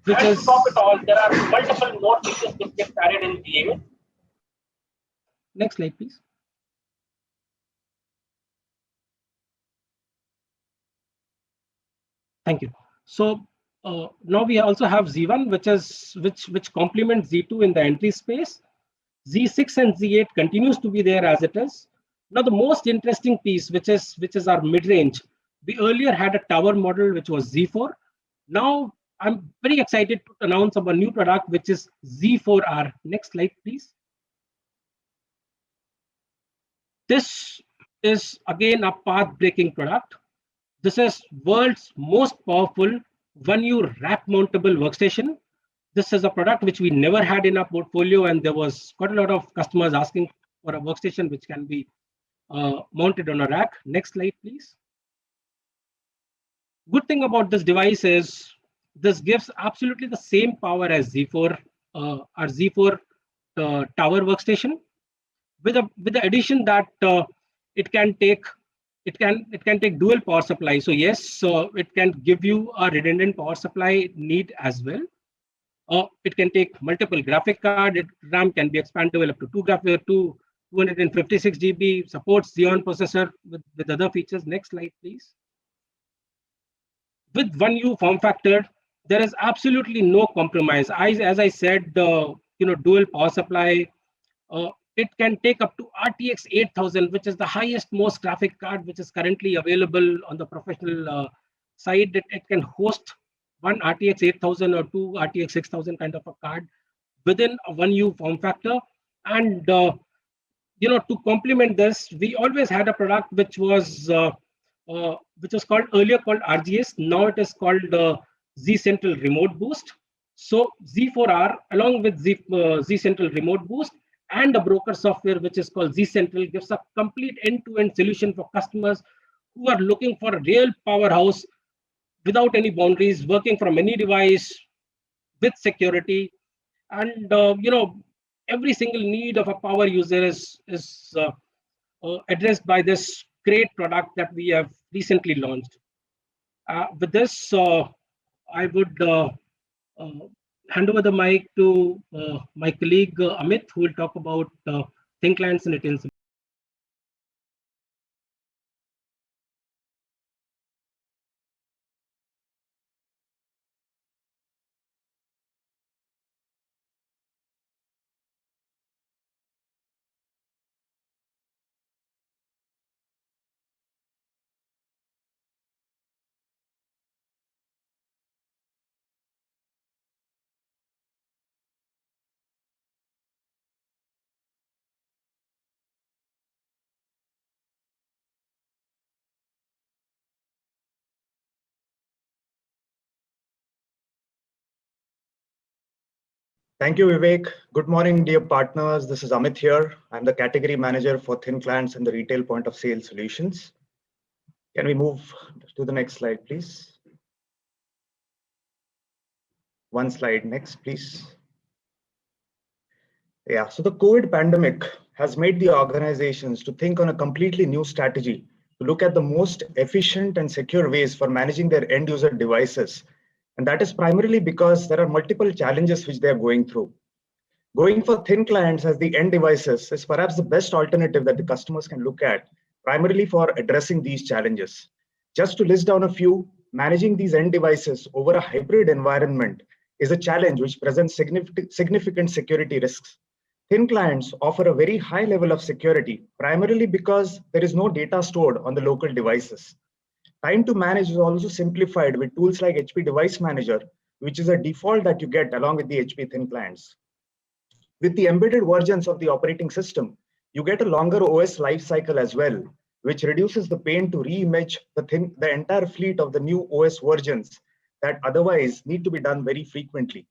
which is top it all. There are multiple more features which get added in Z8. Next slide, please. Thank you. So now we also have Z1, which complements Z2 in the entry space. Z6 and Z8 continues to be there as it is. Now the most interesting piece, which is our mid-range. We earlier had a tower model which was Z4. Now I'm very excited to announce a new product which is Z4R. Next slide, please. This is again a path-breaking product. This is world's most powerful 1U rack-mountable workstation. This is a product which we never had in our portfolio, and there was quite a lot of customers asking for a workstation which can be mounted on a rack. Next slide, please. Good thing about this device is this gives absolutely the same power as Z4, our Z4 tower workstation, with the addition that it can take dual power supply. So yes, it can give you a redundant power supply need as well. It can take multiple graphic card. RAM can be expandable up to 256 GB. Supports Xeon processor with other features. Next slide, please. With 1U form factor, there is absolutely no compromise. As I said, dual power supply. It can take up to RTX 8000, which is the highest, most graphic card which is currently available on the professional side. It can host one RTX 8000 or two RTX 6000 kind of a card within a 1U form factor. And to complement this, we always had a product which was called earlier called RGS. Now it is called Z Central Remote Boost. So Z4R along with Z Central Remote Boost and a broker software which is called Z Central gives a complete end-to-end solution for customers who are looking for a real powerhouse without any boundaries, working from any device with security. And every single need of a power user is addressed by this great product that we have recently launched. With this, I would hand over the mic to my colleague Amit, who will talk about thin clients and retail solutions. Thank you, Vivek. Good morning, dear partners. This is Amit here. I'm the category manager for thin clients and the retail point of sale solutions. Can we move to the next slide, please? One slide next, please. Yeah, so the COVID pandemic has made the organizations to think on a completely new strategy to look at the most efficient and secure ways for managing their end user devices. And that is primarily because there are multiple challenges which they are going through. Going for thin clients as the end devices is perhaps the best alternative that the customers can look at, primarily for addressing these challenges. Just to list down a few, managing these end devices over a hybrid environment is a challenge which presents significant security risks. Thin clients offer a very high level of security, primarily because there is no data stored on the local devices. Time to manage is also simplified with tools like HP Device Manager, which is a default that you get along with the HP thin clients. With the embedded versions of the operating system, you get a longer OS lifecycle as well, which reduces the pain to re-image the entire fleet of the new OS versions that otherwise need to be done very frequently.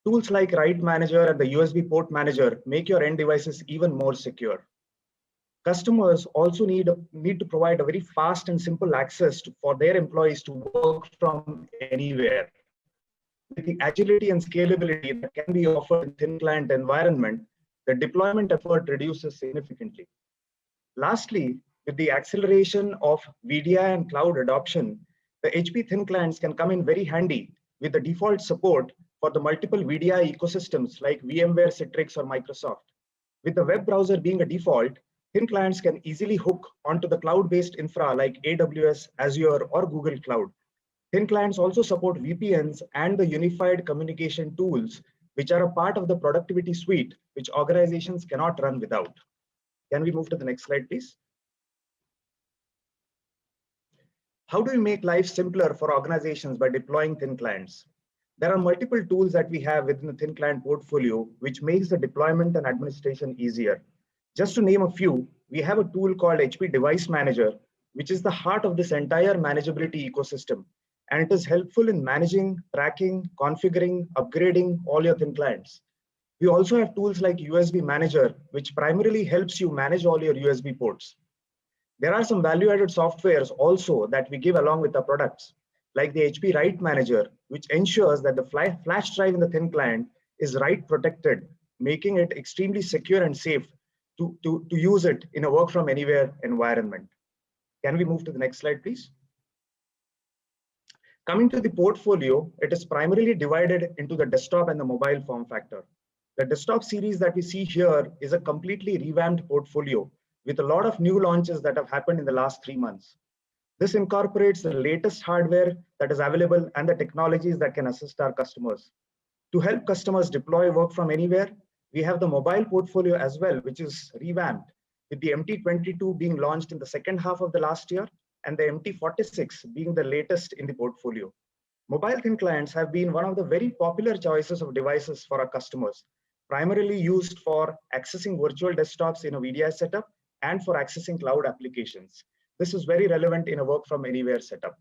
Tools like Write Manager and the USB Port Manager make your end devices even more secure. Customers also need to provide a very fast and simple access for their employees to work from anywhere. With the agility and scalability that can be offered in thin client environment, the deployment effort reduces significantly. Lastly, with the acceleration of VDI and cloud adoption, the HP thin clients can come in very handy with the default support for the multiple VDI ecosystems like VMware, Citrix, or Microsoft. With the web browser being a default, thin clients can easily hook onto the cloud-based infra like AWS, Azure, or Google Cloud. Thin clients also support VPNs and the unified communication tools, which are a part of the productivity suite, which organizations cannot run without. Can we move to the next slide, please? How do we make life simpler for organizations by deploying thin clients? There are multiple tools that we have within the thin client portfolio, which makes the deployment and administration easier. Just to name a few, we have a tool called HP Device Manager, which is the heart of this entire manageability ecosystem. And it is helpful in managing, tracking, configuring, upgrading all your thin clients. We also have tools like USB Manager, which primarily helps you manage all your USB ports. There are some value-added softwares also that we give along with our products, like the HP Write Manager, which ensures that the flash drive in the thin client is write protected, making it extremely secure and safe to use it in a work from anywhere environment. Can we move to the next slide, please? Coming to the portfolio, it is primarily divided into the desktop and the mobile form factor. The desktop series that we see here is a completely revamped portfolio with a lot of new launches that have happened in the last 3 months. This incorporates the latest hardware that is available and the technologies that can assist our customers. To help customers deploy work from anywhere, we have the mobile portfolio as well, which is revamped, with the MT22 being launched in the second half of the last year and the MT46 being the latest in the portfolio. Mobile thin clients have been one of the very popular choices of devices for our customers, primarily used for accessing virtual desktops in a VDI setup and for accessing cloud applications. This is very relevant in a work from anywhere setup.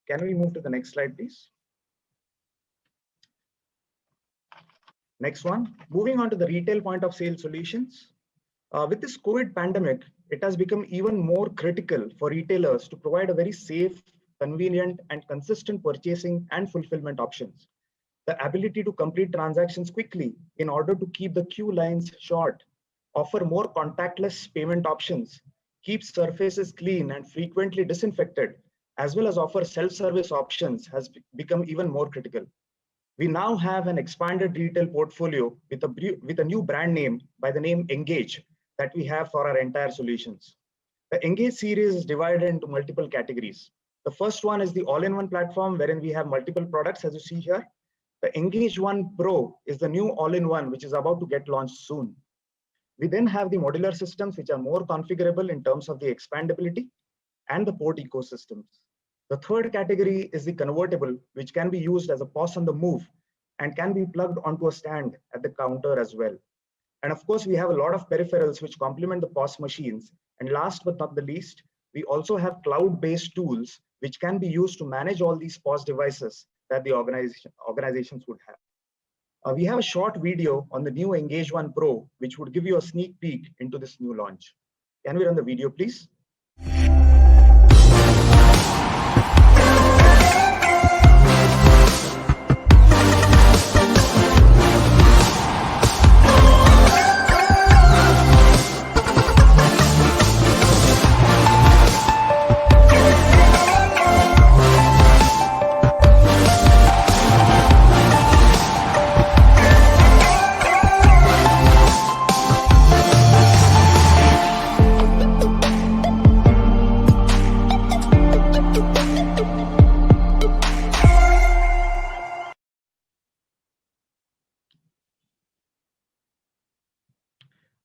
Can we move to the next slide, please? Next one, moving on to the retail point of sale solutions. With this COVID pandemic, it has become even more critical for retailers to provide a very safe, convenient, and consistent purchasing and fulfillment options. The ability to complete transactions quickly in order to keep the queue lines short, offer more contactless payment options, keep surfaces clean and frequently disinfected, as well as offer self-service options has become even more critical. We now have an expanded retail portfolio with a new brand name by the name Engage that we have for our entire solutions. The Engage series is divided into multiple categories. The first one is the all-in-one platform wherein we have multiple products as you see here. The Engage One Pro is the new all-in-one which is about to get launched soon. We then have the modular systems which are more configurable in terms of the expandability and the port ecosystems. The third category is the convertible, which can be used as a POS on the move and can be plugged onto a stand at the counter as well. And of course, we have a lot of peripherals which complement the POS machines. And last but not the least, we also have cloud-based tools which can be used to manage all these POS devices that the organizations would have. We have a short video on the new Engage One Pro, which would give you a sneak peek into this new launch. Can we run the video, please?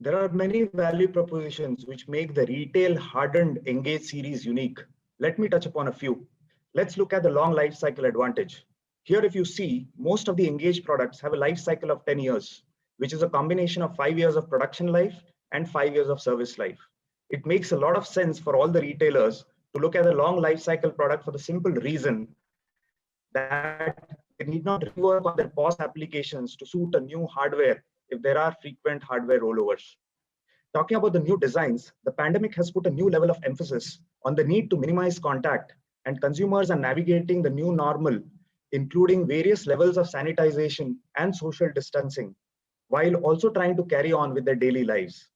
There are many value propositions which make the retail hardened Engage series unique. Let me touch upon a few. Let's look at the long life cycle advantage. Here, if you see, most of the Engage products have a life cycle of 10 years, which is a combination of 5 years of production life and 5 years of service life. it makes a lot of sense for all the retailers to look at a long life cycle product for the simple reason that they need not rework on their POS applications to suit a new hardware if there are frequent hardware rollovers. Talking about the new designs, the pandemic has put a new level of emphasis on the need to minimize contact, and consumers are navigating the new normal, including various levels of sanitization and social distancing, while also trying to carry on with their daily lives.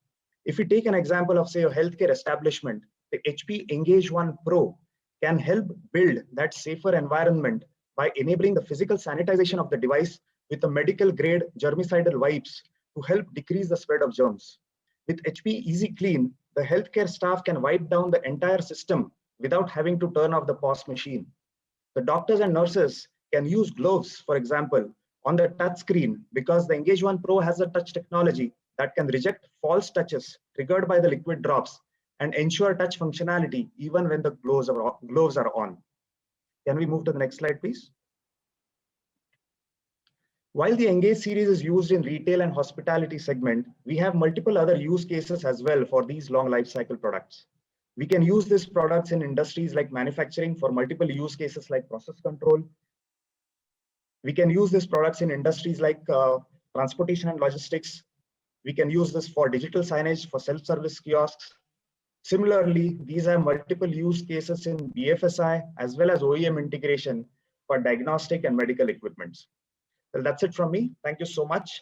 If we take an example of, say, a healthcare establishment, the HP Engage One Pro can help build that safer environment by enabling the physical sanitization of the device with a medical grade germicidal wipes to help decrease the spread of germs. With HP Easy Clean, the healthcare staff can wipe down the entire system without having to turn off the POS machine. The doctors and nurses can use gloves, for example, on the touch screen because the Engage One Pro has a touch technology that can reject false touches triggered by the liquid drops and ensure touch functionality even when the gloves are on. Can we move to the next slide, please? While the Engage series is used in retail and hospitality segment, we have multiple other use cases as well for these long life cycle products. We can use these products in industries like manufacturing for multiple use cases like process control. We can use these products in industries like transportation and logistics. We can use this for digital signage for self-service kiosks. Similarly, these have multiple use cases in BFSI as well as OEM integration for diagnostic and medical equipments. Well, that's it from me. Thank you so much.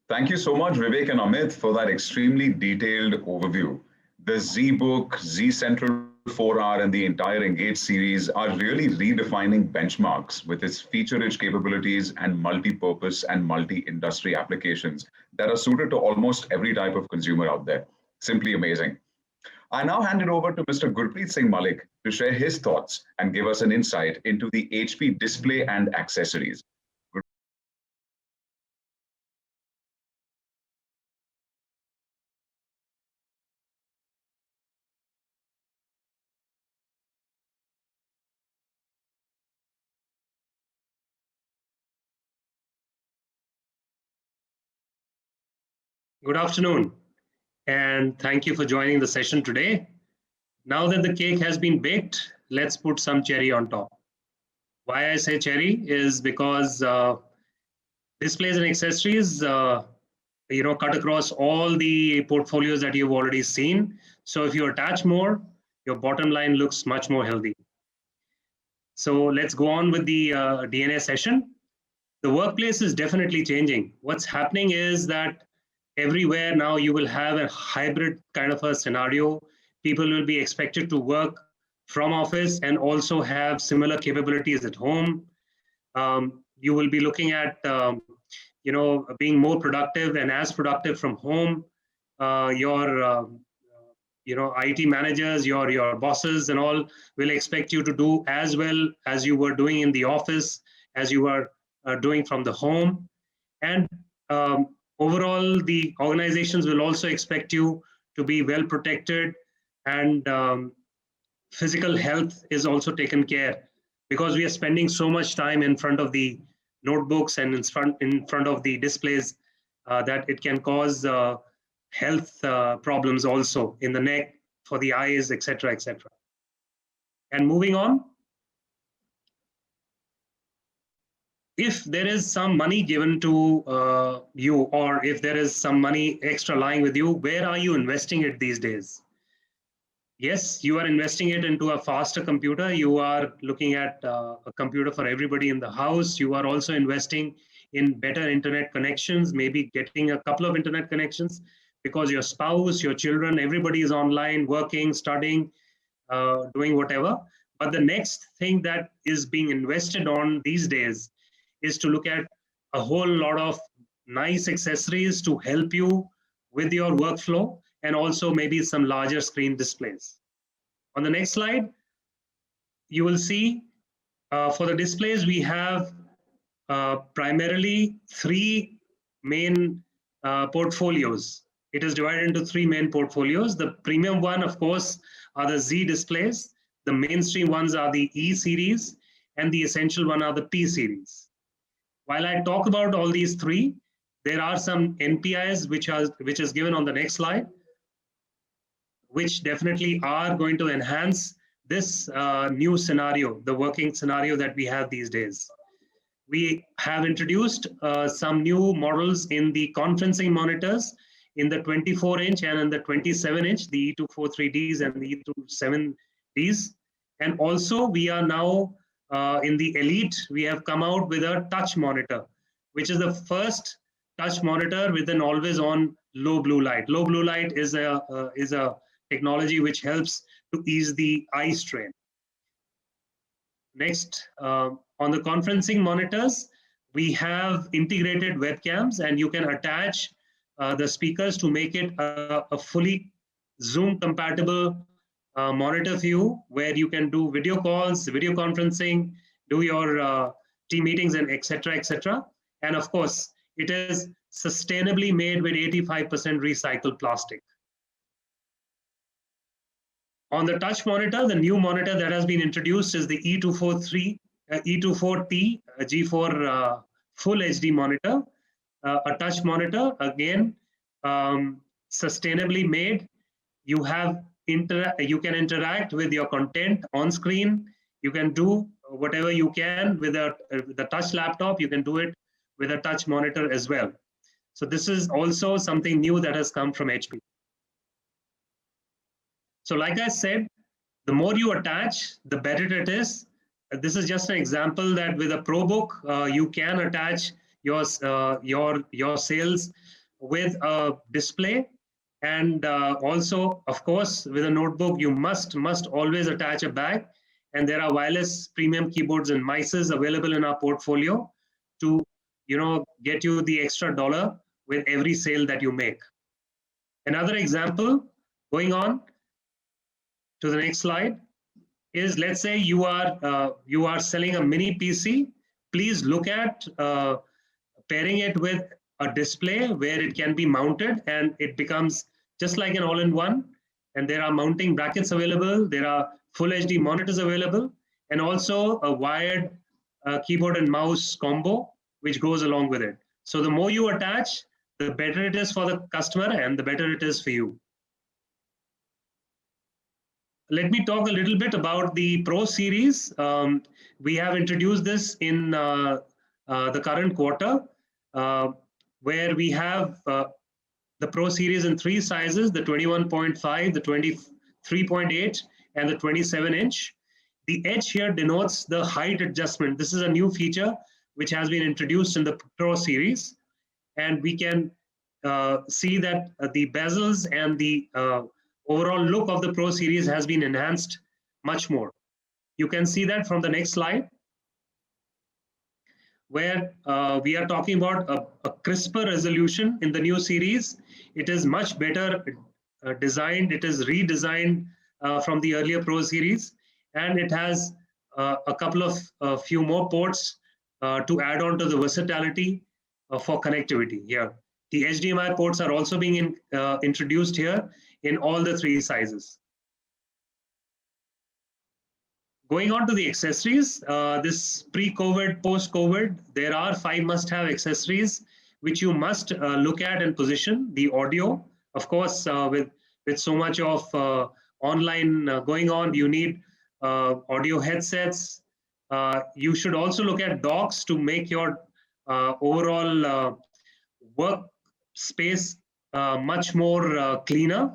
Thank you so much, Vivek and Amit, for that extremely detailed overview. The Z-Book, Z-Central 4R, and the entire Engage series are really redefining benchmarks with its feature-rich capabilities and multi-purpose and multi-industry applications that are suited to almost every type of consumer out there. Simply amazing. I now hand it over to Mr. Gurpreet Singh Malik to share his thoughts and give us an insight into the HP display and accessories. Good afternoon, and thank you for joining the session today. Now that the cake has been baked, let's put some cherry on top. Why I say cherry is because displays and accessories, cut across all the portfolios that you've already seen. So if you attach more, your bottom line looks much more healthy. So let's go on with the DNA session. The workplace is definitely changing. What's happening is that everywhere now you will have a hybrid kind of a scenario. People will be expected to work from office and also have similar capabilities at home. You will be looking at, being more productive and as productive from home. Your IT managers, your bosses and all will expect you to do as well as you were doing in the office, as you were doing from the home. And overall, the organizations will also expect you to be well protected, and physical health is also taken care because we are spending so much time in front of the notebooks and in front of the displays that it can cause health problems also in the neck, for the eyes, etc., etc. And moving on, if there is some money given to you, or if there is some money extra lying with you, where are you investing it these days? Yes, you are investing it into a faster computer. You are looking at a computer for everybody in the house. You are also investing in better internet connections, maybe getting a couple of internet connections because your spouse, your children, everybody is online, working, studying, doing whatever. But the next thing that is being invested on these days is to look at a whole lot of nice accessories to help you with your workflow, and also maybe some larger screen displays. On the next slide, you will see for the displays, we have primarily three main portfolios. it is divided into three main portfolios. The premium one, of course, are the Z displays. The mainstream ones are the E series, and the essential one are the P series. While I talk about all these three, there are some NPIs which is given on the next slide, which definitely are going to enhance this new scenario, the working scenario that we have these days. We have introduced some new models in the conferencing monitors in the 24-inch and in the 27-inch, the E243Ds and the E27Ds. And also we are now in the Elite, we have come out with a touch monitor, which is the first touch monitor with an always-on low blue light. Low blue light is a technology which helps to ease the eye strain. Next, on the conferencing monitors, we have integrated webcams, and you can attach the speakers to make it a fully Zoom compatible monitor view, where you can do video calls, video conferencing, do your team meetings, and etc., etc. And of course, it is sustainably made with 85% recycled plastic. On the touch monitor, the new monitor that has been introduced is the E243, E24T G4 Full HD monitor, a touch monitor, again, sustainably made. You can interact with your content on screen. You can do whatever you can with the touch laptop. You can do it with a touch monitor as well. So this is also something new that has come from HP. So like I said, the more you attach, the better it is. This is just an example that with a ProBook, you can attach your sales with a display. And also, of course, with a notebook, you must always attach a bag. And there are wireless premium keyboards and mices available in our portfolio to, get you the extra dollar with every sale that you make. Another example, going on to the next slide, is, let's say you are selling a mini PC. Please look at pairing it with a display where it can be mounted and it becomes just like an all-in-one. And there are mounting brackets available. There are full HD monitors available, and also a wired keyboard and mouse combo, which goes along with it. So the more you attach, the better it is for the customer and the better it is for you. Let me talk a little bit about the Pro series. We have introduced this in the current quarter, where we have the Pro series in three sizes: the 21.5, the 23.8, and the 27-inch. The edge here denotes the height adjustment. This is a new feature which has been introduced in the Pro series. And we can see that the bezels and the overall look of the Pro series has been enhanced much more. You can see that from the next slide, where we are talking about a crisper resolution in the new series. It is much better designed. It is redesigned from the earlier Pro series, and it has a couple of few more ports to add on to the versatility for connectivity here. The HDMI ports are also being introduced here in all the three sizes. Going on to the accessories, this pre-COVID, post-COVID, there are 5 must-have accessories which you must look at and position. The audio, of course, with so much of online going on, you need audio headsets. You should also look at docks to make your overall work space much more cleaner.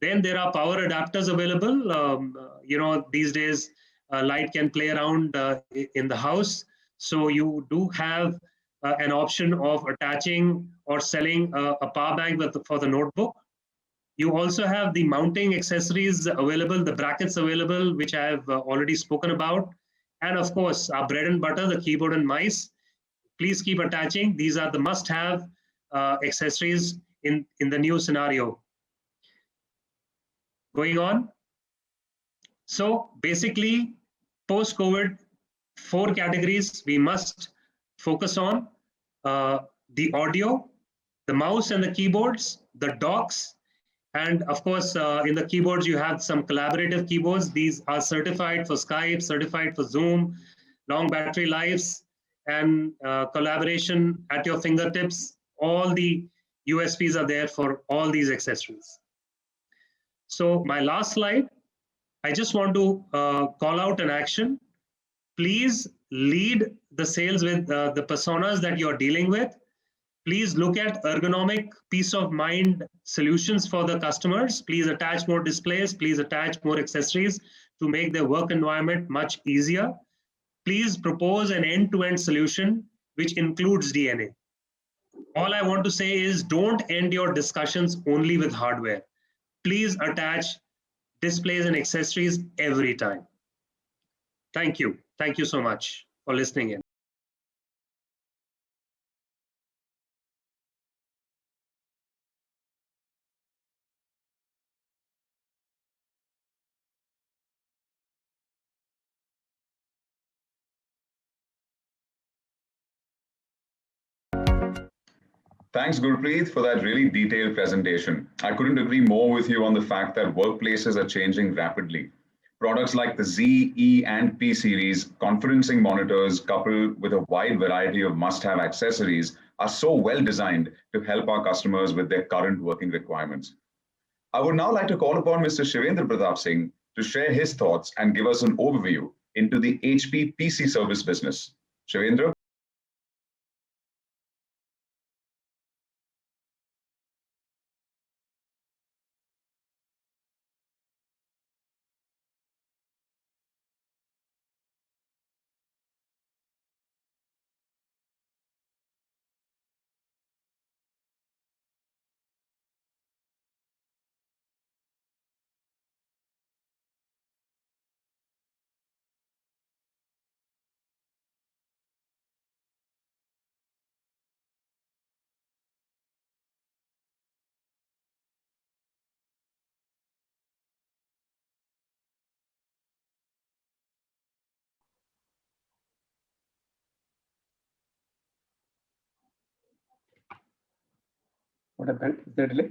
Then there are power adapters available. These days light can play around in the house. So you do have an option of attaching or selling a power bank for the notebook. You also have the mounting accessories available, the brackets available, which I have already spoken about. And of course, our bread and butter, the keyboard and mice. Please keep attaching. These are the must-have accessories in the new scenario. Going on. So basically, post-COVID, 4 categories we must focus on: the audio, the mouse and the keyboards, the docks, and of course, in the keyboards, you have some collaborative keyboards. These are certified for Skype, certified for Zoom, long battery lives, and collaboration at your fingertips. All the USPs are there for all these accessories. So my last slide, I just want to call out an action. Please lead the sales with the personas that you're dealing with. Please look at ergonomic peace of mind solutions for the customers. Please attach more displays. Please attach more accessories to make their work environment much easier. Please propose an end-to-end solution which includes DNA. All I want to say is don't end your discussions only with hardware. Please attach displays and accessories every time. Thank you. Thank you so much for listening in. Thanks, Gurpreet, for that really detailed presentation. I couldn't agree more with you on the fact that workplaces are changing rapidly. Products like the Z, E, and P series conferencing monitors, coupled with a wide variety of must-have accessories, are so well designed to help our customers with their current working requirements. I would now like to call upon Mr. Shivendra Pratap Singh to share his thoughts and give us an overview into the HP PC service business. Shivendra? What happened? Is there a delay?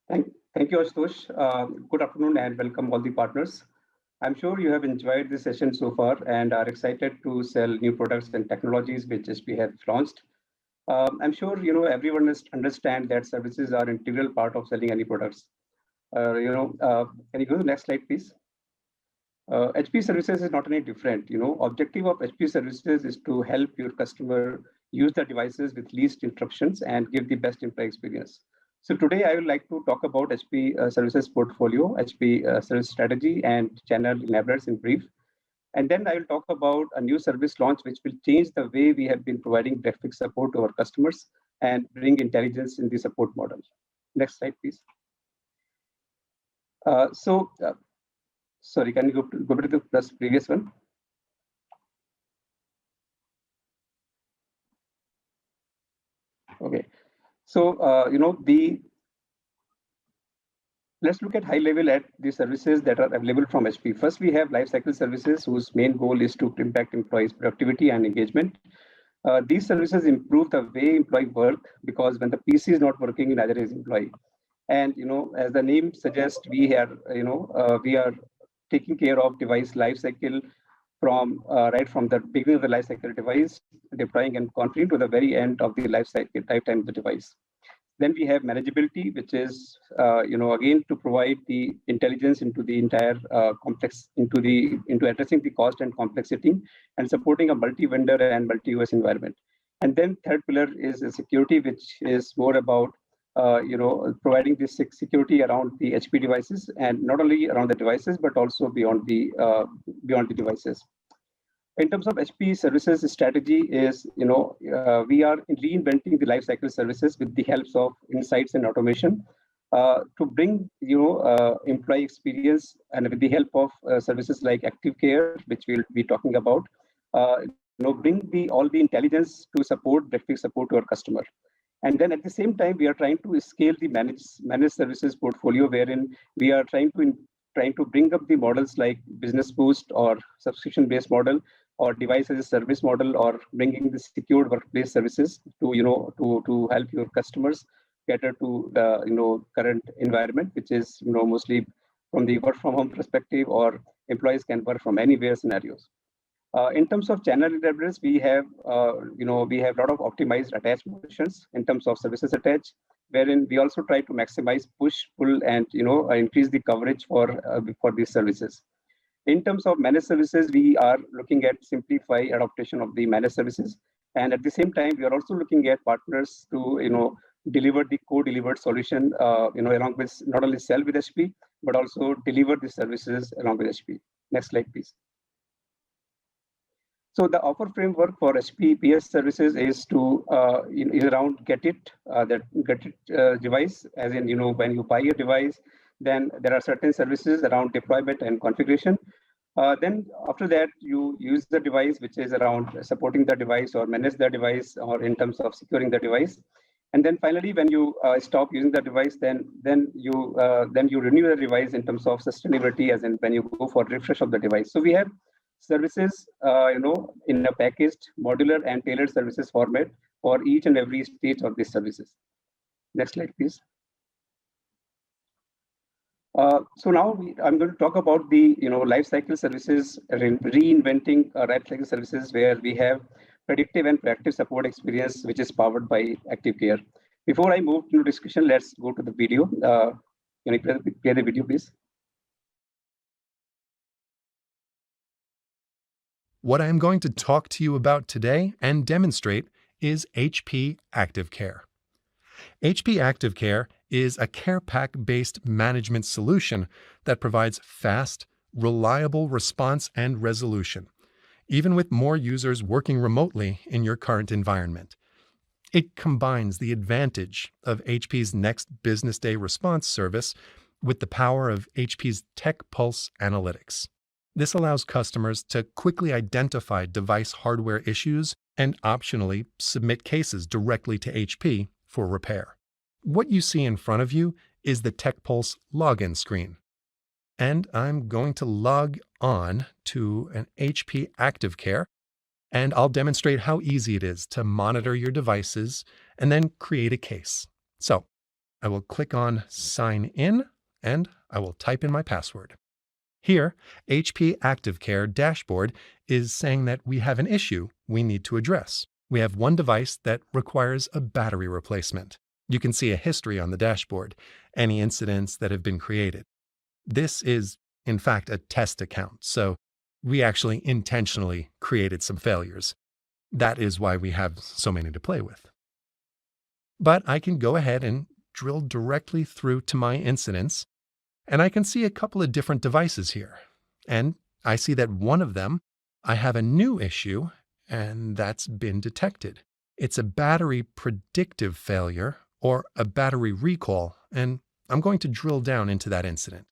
Thank you, Ashutosh. Good afternoon and welcome all the partners. I'm sure you have enjoyed this session so far and are excited to sell new products and technologies which HP has launched. I'm sure everyone understands that services are an integral part of selling any products. Can you go to the next slide, please? HP services is not any different. Objective of HP services is to help your customer use the devices with least interruptions and give the best employee experience. So today I would like to talk about HP services portfolio, HP service strategy and channel enablers in brief. And then I will talk about a new service launch which will change the way we have been providing graphic support to our customers and bring intelligence in the support model. Next slide, please. Sorry, can you go to the previous one? Okay. So, let's look at high level at the services that are available from HP. First, we have lifecycle services whose main goal is to impact employees' productivity and engagement. These services improve the way employees work because when the PC is not working, neither is employee. And as the name suggests, we are taking care of device lifecycle from right from the beginning of the lifecycle device, deploying and configuring to the very end of the lifetime of the device. Then we have manageability, which is again to provide the intelligence into the entire into addressing the cost and complexity and supporting a multi-vendor and multi-OS environment. And then third pillar is security, which is more about providing this security around the HP devices, and not only around the devices but also beyond the devices. In terms of HP services strategy is, we are reinventing the lifecycle services with the help of insights and automation to bring, employee experience, and with the help of services like Active Care, which we'll be talking about, bring all the intelligence to support break-fix support to our customer. And then at the same time, we are trying to scale the managed services portfolio, wherein we are trying to bring up the models like Business Boost or subscription-based model, or device as a service model, or bringing the secured workplace services to help your customers cater to the current environment, which is mostly from the work from home perspective, or employees can work from anywhere scenarios. In terms of channel readiness, we have a lot of optimized attach motions in terms of services attach, wherein we also try to maximize push, pull, and increase the coverage for these services. In terms of managed services, we are looking at simplify adaptation of the managed services, and at the same time, we are also looking at partners to deliver the co-delivered solution, along with not only sell with HP but also deliver the services along with HP. Next slide, please. So the offer framework for HP PS services is to is around get it device, as in when you buy a device, then there are certain services around deployment and configuration. Then after that, you use the device, which is around supporting the device or manage the device, or in terms of securing the device. And then finally, when you stop using the device, then you renew the device in terms of sustainability, as in when you go for refresh of the device. So we have services, in a packaged, modular, and tailored services format for each and every stage of these services. Next slide, please. So now I'm going to talk about the lifecycle services, reinventing lifecycle services, where we have predictive and proactive support experience, which is powered by Active Care. Before I move to discussion, let's go to the video. Can you play the video, please? What I'm going to talk to you about today and demonstrate is HP Active Care. HP Active Care is a care pack-based management solution that provides fast, reliable response and resolution, even with more users working remotely in your current environment. It combines the advantage of HP's Next Business Day response service with the power of HP's TechPulse analytics. This allows customers to quickly identify device hardware issues and optionally submit cases directly to HP for repair. What you see in front of you is the TechPulse login screen. And I'm going to log on to an HP Active Care, and I'll demonstrate how easy it is to monitor your devices and then create a case. So I will click on Sign In, and I will type in my password. Here, HP Active Care dashboard is saying that we have an issue we need to address. We have one device that requires a battery replacement. You can see a history on the dashboard, any incidents that have been created. This is, in fact, a test account, so we actually intentionally created some failures. That is why we have so many to play with. But I can go ahead and drill directly through to my incidents, and I can see a couple of different devices here. And I see that one of them, I have a new issue, and that's been detected. It's a battery predictive failure or a battery recall, and I'm going to drill down into that incident.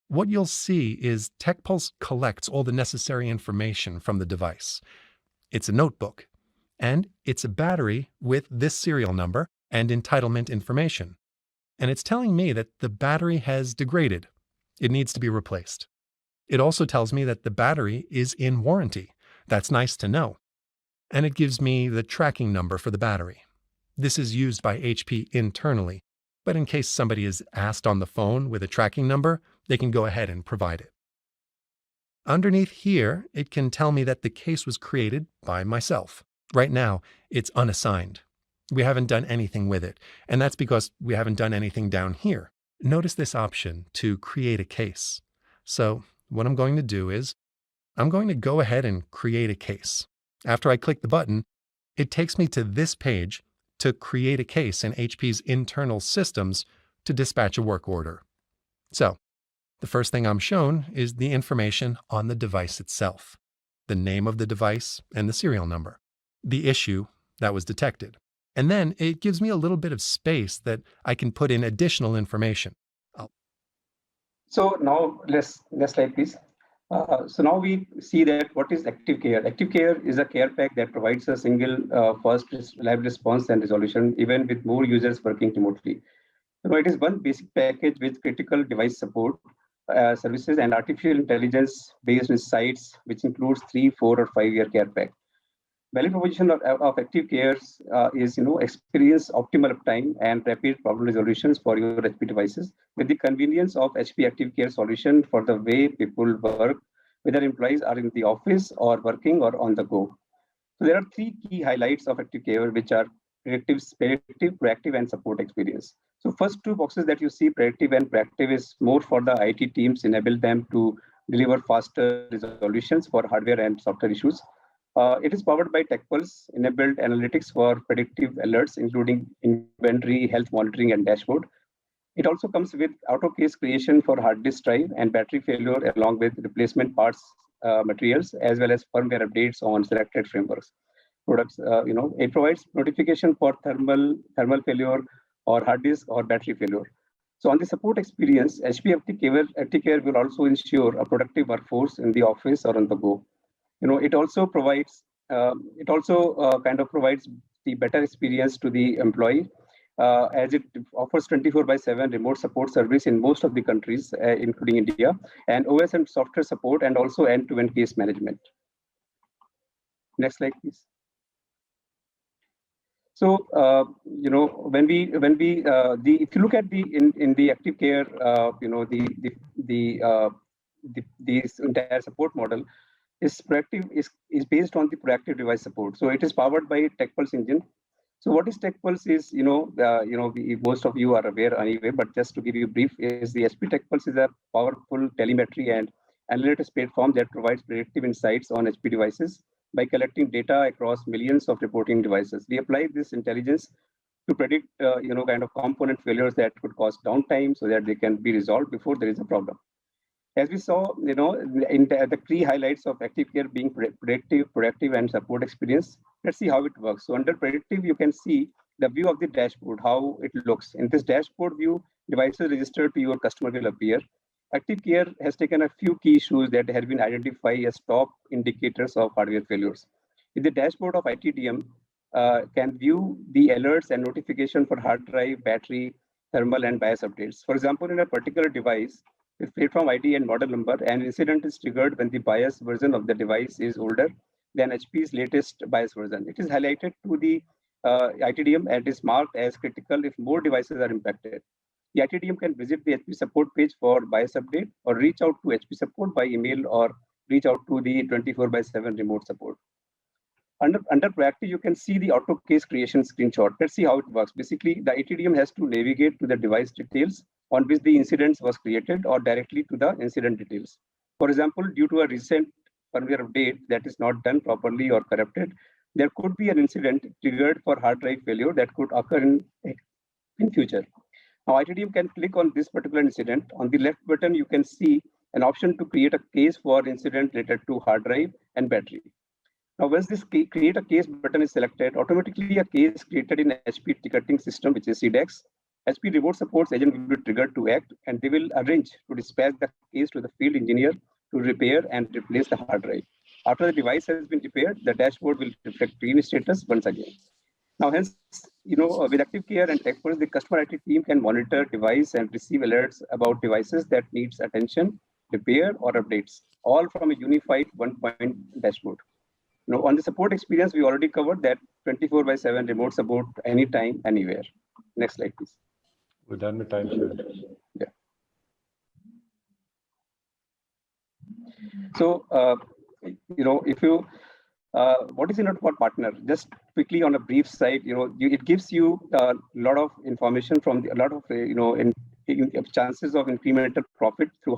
What you'll see is TechPulse collects all the necessary information from the device. It's a notebook, and it's a battery with this serial number and entitlement information. And it's telling me that the battery has degraded. It needs to be replaced. It also tells me that the battery is in warranty. That's nice to know. And it gives me the tracking number for the battery. This is used by HP internally but in case somebody is asked on the phone with a tracking number, they can go ahead and provide it. Underneath here, it can tell me that the case was created by myself. Right now, it's unassigned. We haven't done anything with it, and that's because we haven't done anything down here. Notice this option to create a case. So what I'm going to do is I'm going to go ahead and create a case. After I click the button, it takes me to this page to create a case in HP's internal systems to dispatch a work order. So the first thing I'm shown is the information on the device itself, the name of the device and the serial number, the issue that was detected. And then it gives me a little bit of space that I can put in additional information. So now next slide, please. So now we see that what is Active Care. Active Care is a care pack that provides a single fast reliable response and resolution, even with more users working remotely. It is one basic package with critical device support services and artificial intelligence based insights, which includes 3, 4, or 5-year care pack. Value proposition of Active Care is experience optimal uptime and rapid problem resolutions for your HP devices with the convenience of HP Active Care solution for the way people work, whether employees are in the office or working or on the go. So there are 3 key highlights of Active Care, which are predictive, proactive, and support experience. So first 2 boxes that you see, predictive and proactive, is more for the IT teams, enable them to deliver faster resolutions for hardware and software issues. It is powered by TechPulse, enabled analytics for predictive alerts, including inventory, health monitoring, and dashboard. It also comes with auto case creation for hard disk drive and battery failure, along with replacement parts materials, as well as firmware updates on selected frameworks. Products, it provides notification for thermal failure or hard disk or battery failure. So on the support experience, HP Active Care will also ensure a productive workforce in the office or on the go. It also provides provides the better experience to the employee, as it offers 24/7 remote support service in most of the countries, including India, and OS and software support, and also end-to-end case management. Next slide, please. So if you look at in the Active Care, this entire support model is based on the proactive device support. So it is powered by TechPulse engine. So what is TechPulse is, most of you are aware anyway, but just to give you a brief, is the HP TechPulse is a powerful telemetry and analytics platform that provides predictive insights on HP devices by collecting data across millions of reporting devices. We apply this intelligence to predict, component failures that could cause downtime so that they can be resolved before there is a problem. As we saw, in the 3 highlights of Active Care being predictive, proactive, and support experience. Let's see how it works. So under predictive, you can see the view of the dashboard, how it looks. In this dashboard view, devices registered to your customer will appear. Active Care has taken a few key issues that have been identified as top indicators of hardware failures. In the dashboard of ITDM, can view the alerts and notification for hard drive, battery, thermal, and BIOS updates. For example, in a particular device, with platform ID and model number, an incident is triggered when the BIOS version of the device is older than HP's latest BIOS version. It is highlighted to the ITDM and is marked as critical if more devices are impacted. The ITDM can visit the HP support page for BIOS update or reach out to HP support by email or reach out to the 24/7 remote support. Under proactive, you can see the auto case creation screenshot. Let's see how it works. Basically, the ITDM has to navigate to the device details on which the incident was created or directly to the incident details. For example, due to a recent firmware update that is not done properly or corrupted, there could be an incident triggered for hard drive failure that could occur in future. Now, ITDM can click on this particular incident. On the left button, you can see an option to create a case for incident related to hard drive and battery. Now, once this create a case button is selected, automatically a case created in HP ticketing system, which is CDEX, HP remote supports agent will be triggered to act, and they will arrange to dispatch the case to the field engineer to repair and replace the hard drive. After the device has been repaired, the dashboard will reflect green status once again. Now, hence, with Active Care and TechPulse, the customer IT team can monitor device and receive alerts about devices that needs attention, repair, or updates, all from a unified one-point dashboard. On the support experience, we already covered that 24/7 remote support anytime, anywhere. Next slide, please. We're done with time, Shailesh. Yeah. So, if you, what is Innode for partner? Just quickly on a brief side, it gives you a lot of information from a lot of, chances of incremental profit through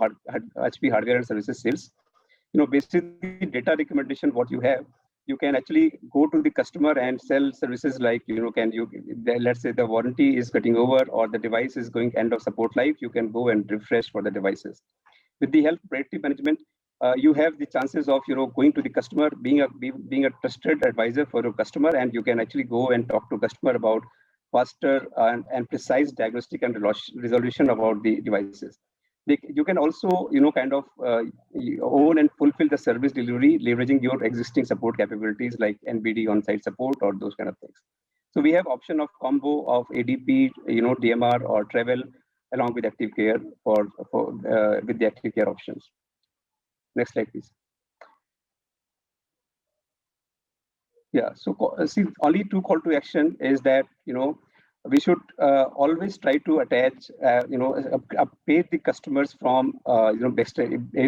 HP hardware and services sales. Basically data recommendation, what you have, you can actually go to the customer and sell services like, let's say the warranty is getting over or the device is going end of support life, you can go and refresh for the devices. With the help of predictive management, you have the chances of, going to the customer, being a trusted advisor for your customer, and you can actually go and talk to customer about faster and precise diagnostic and resolution about the devices. You can also, own and fulfill the service delivery, leveraging your existing support capabilities like NBD on-site support or those kind of things. So we have option of combo of ADP, DMR or travel along with active care with the active care options. Next slide, please. Yeah, so see, only two call to action is that, we should always try to attach, pay the customers from,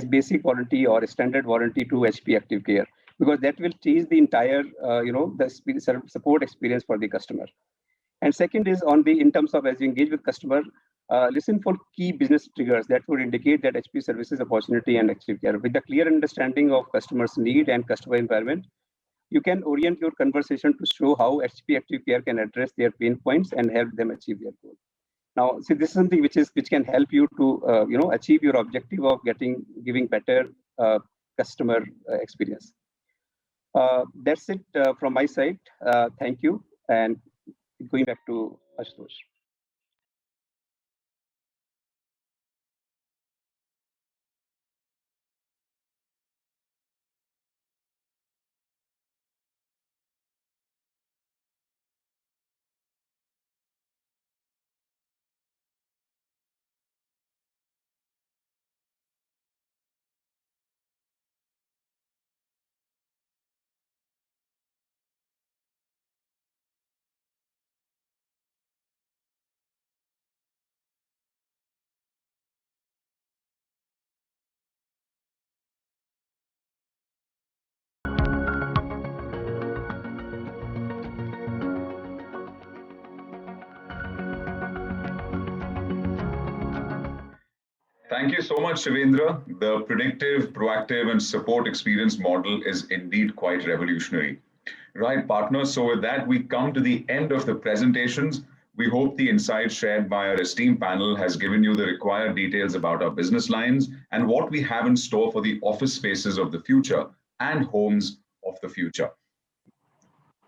basic warranty or standard warranty to HP Active Care, because that will change the entire, the support experience for the customer. And second is in terms of as you engage with customer, listen for key business triggers that would indicate that HP services opportunity and Active Care. With the clear understanding of customers' need and customer environment, you can orient your conversation to show how HP Active Care can address their pain points and help them achieve their goal. Now, see, this is something which can help you to achieve your objective of giving better customer experience. That's it from my side. Thank you, and going back to Ashutosh. Thank you so much, Shivendra. The predictive, proactive, and support experience model is indeed quite revolutionary. Right, partners. So with that, we come to the end of the presentations. We hope the insights shared by our esteemed panel has given you the required details about our business lines and what we have in store for the office spaces of the future and homes of the future.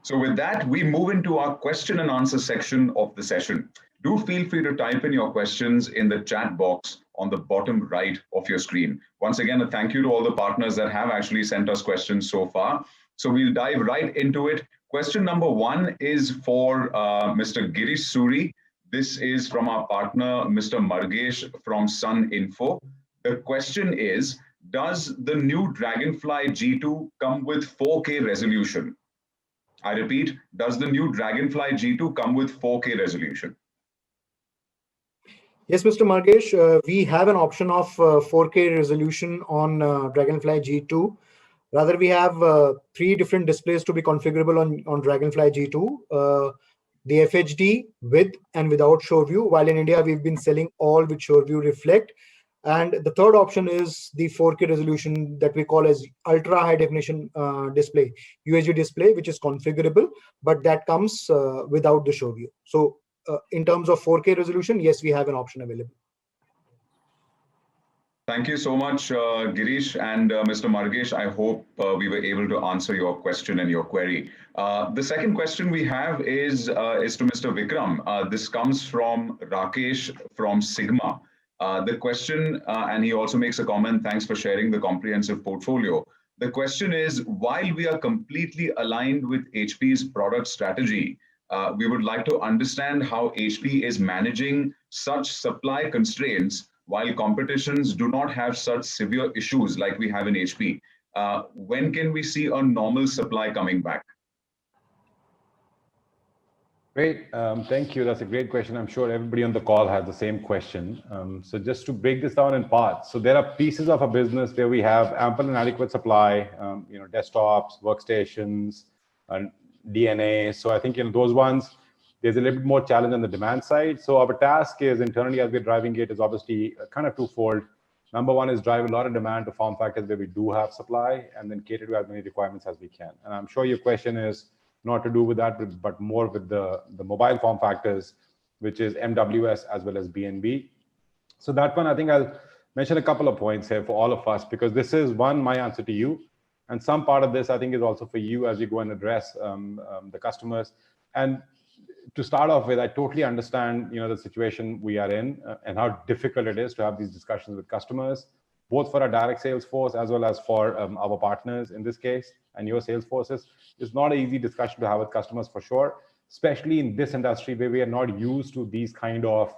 So with that, we move into our question and answer section of the session. Do feel free to type in your questions in the chat box on the bottom right of your screen. Once again, a thank you to all the partners that have actually sent us questions so far. So we'll dive right into it. Question number one is for Mr. Girish Suri. This is from our partner, Mr. Margesh from Sun Info. The question is, does the new Dragonfly G2 come with 4K resolution? I repeat, does the new Dragonfly G2 come with 4K resolution? Yes, Mr. Margesh, we have an option of 4K resolution on Dragonfly G2. Rather, we have 3 different displays to be configurable on Dragonfly G2. The FHD with and without shore view, while in India, we've been selling all with shore view reflect. And the third option is the 4K resolution that we call as ultra high definition display, UHD display, which is configurable, but that comes without the shore view. So in terms of 4K resolution, yes, we have an option available. Thank you so much, Girish and Mr. Margesh. I hope we were able to answer your question and your query. The second question we have is to Mr. Vikram. This comes from Rakesh from Sigma. The question, and he also makes a comment, thanks for sharing the comprehensive portfolio. The question is, while we are completely aligned with HP's product strategy, we would like to understand how HP is managing such supply constraints while competitions do not have such severe issues like we have in HP. When can we see a normal supply coming back? Great, thank you. That's a great question. I'm sure everybody on the call has the same question. So just to break this down in parts. So there are pieces of a business where we have ample and adequate supply, desktops, workstations, and DNA. So I think those ones, there's a little bit more challenge on the demand side. So our task is internally as we're driving it is obviously kind of twofold. Number one is drive a lot of demand to form factors where we do have supply and then cater to as many requirements as we can. And I'm sure your question is not to do with that, but more with the mobile form factors, which is MWS as well as BNB. So that one, I think I'll mention a couple of points here for all of us, because this is one, my answer to you. And some part of this, I think, is also for you as you go and address the customers. And to start off with, I totally understand, the situation we are in and how difficult it is to have these discussions with customers, both for our direct sales force as well as for our partners in this case and your sales forces. It's not an easy discussion to have with customers for sure, especially in this industry where we are not used to these kind of,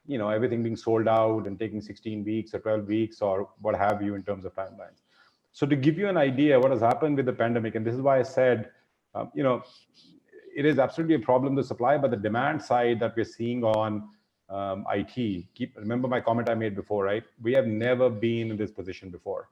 everything being sold out and taking 16 weeks or 12 weeks or what have you in terms of timelines. So to give you an idea what has happened with the pandemic, and this is why I said, it is absolutely a problem to supply, but the demand side that we're seeing on IT, remember my comment I made before, right? We have never been in this position before.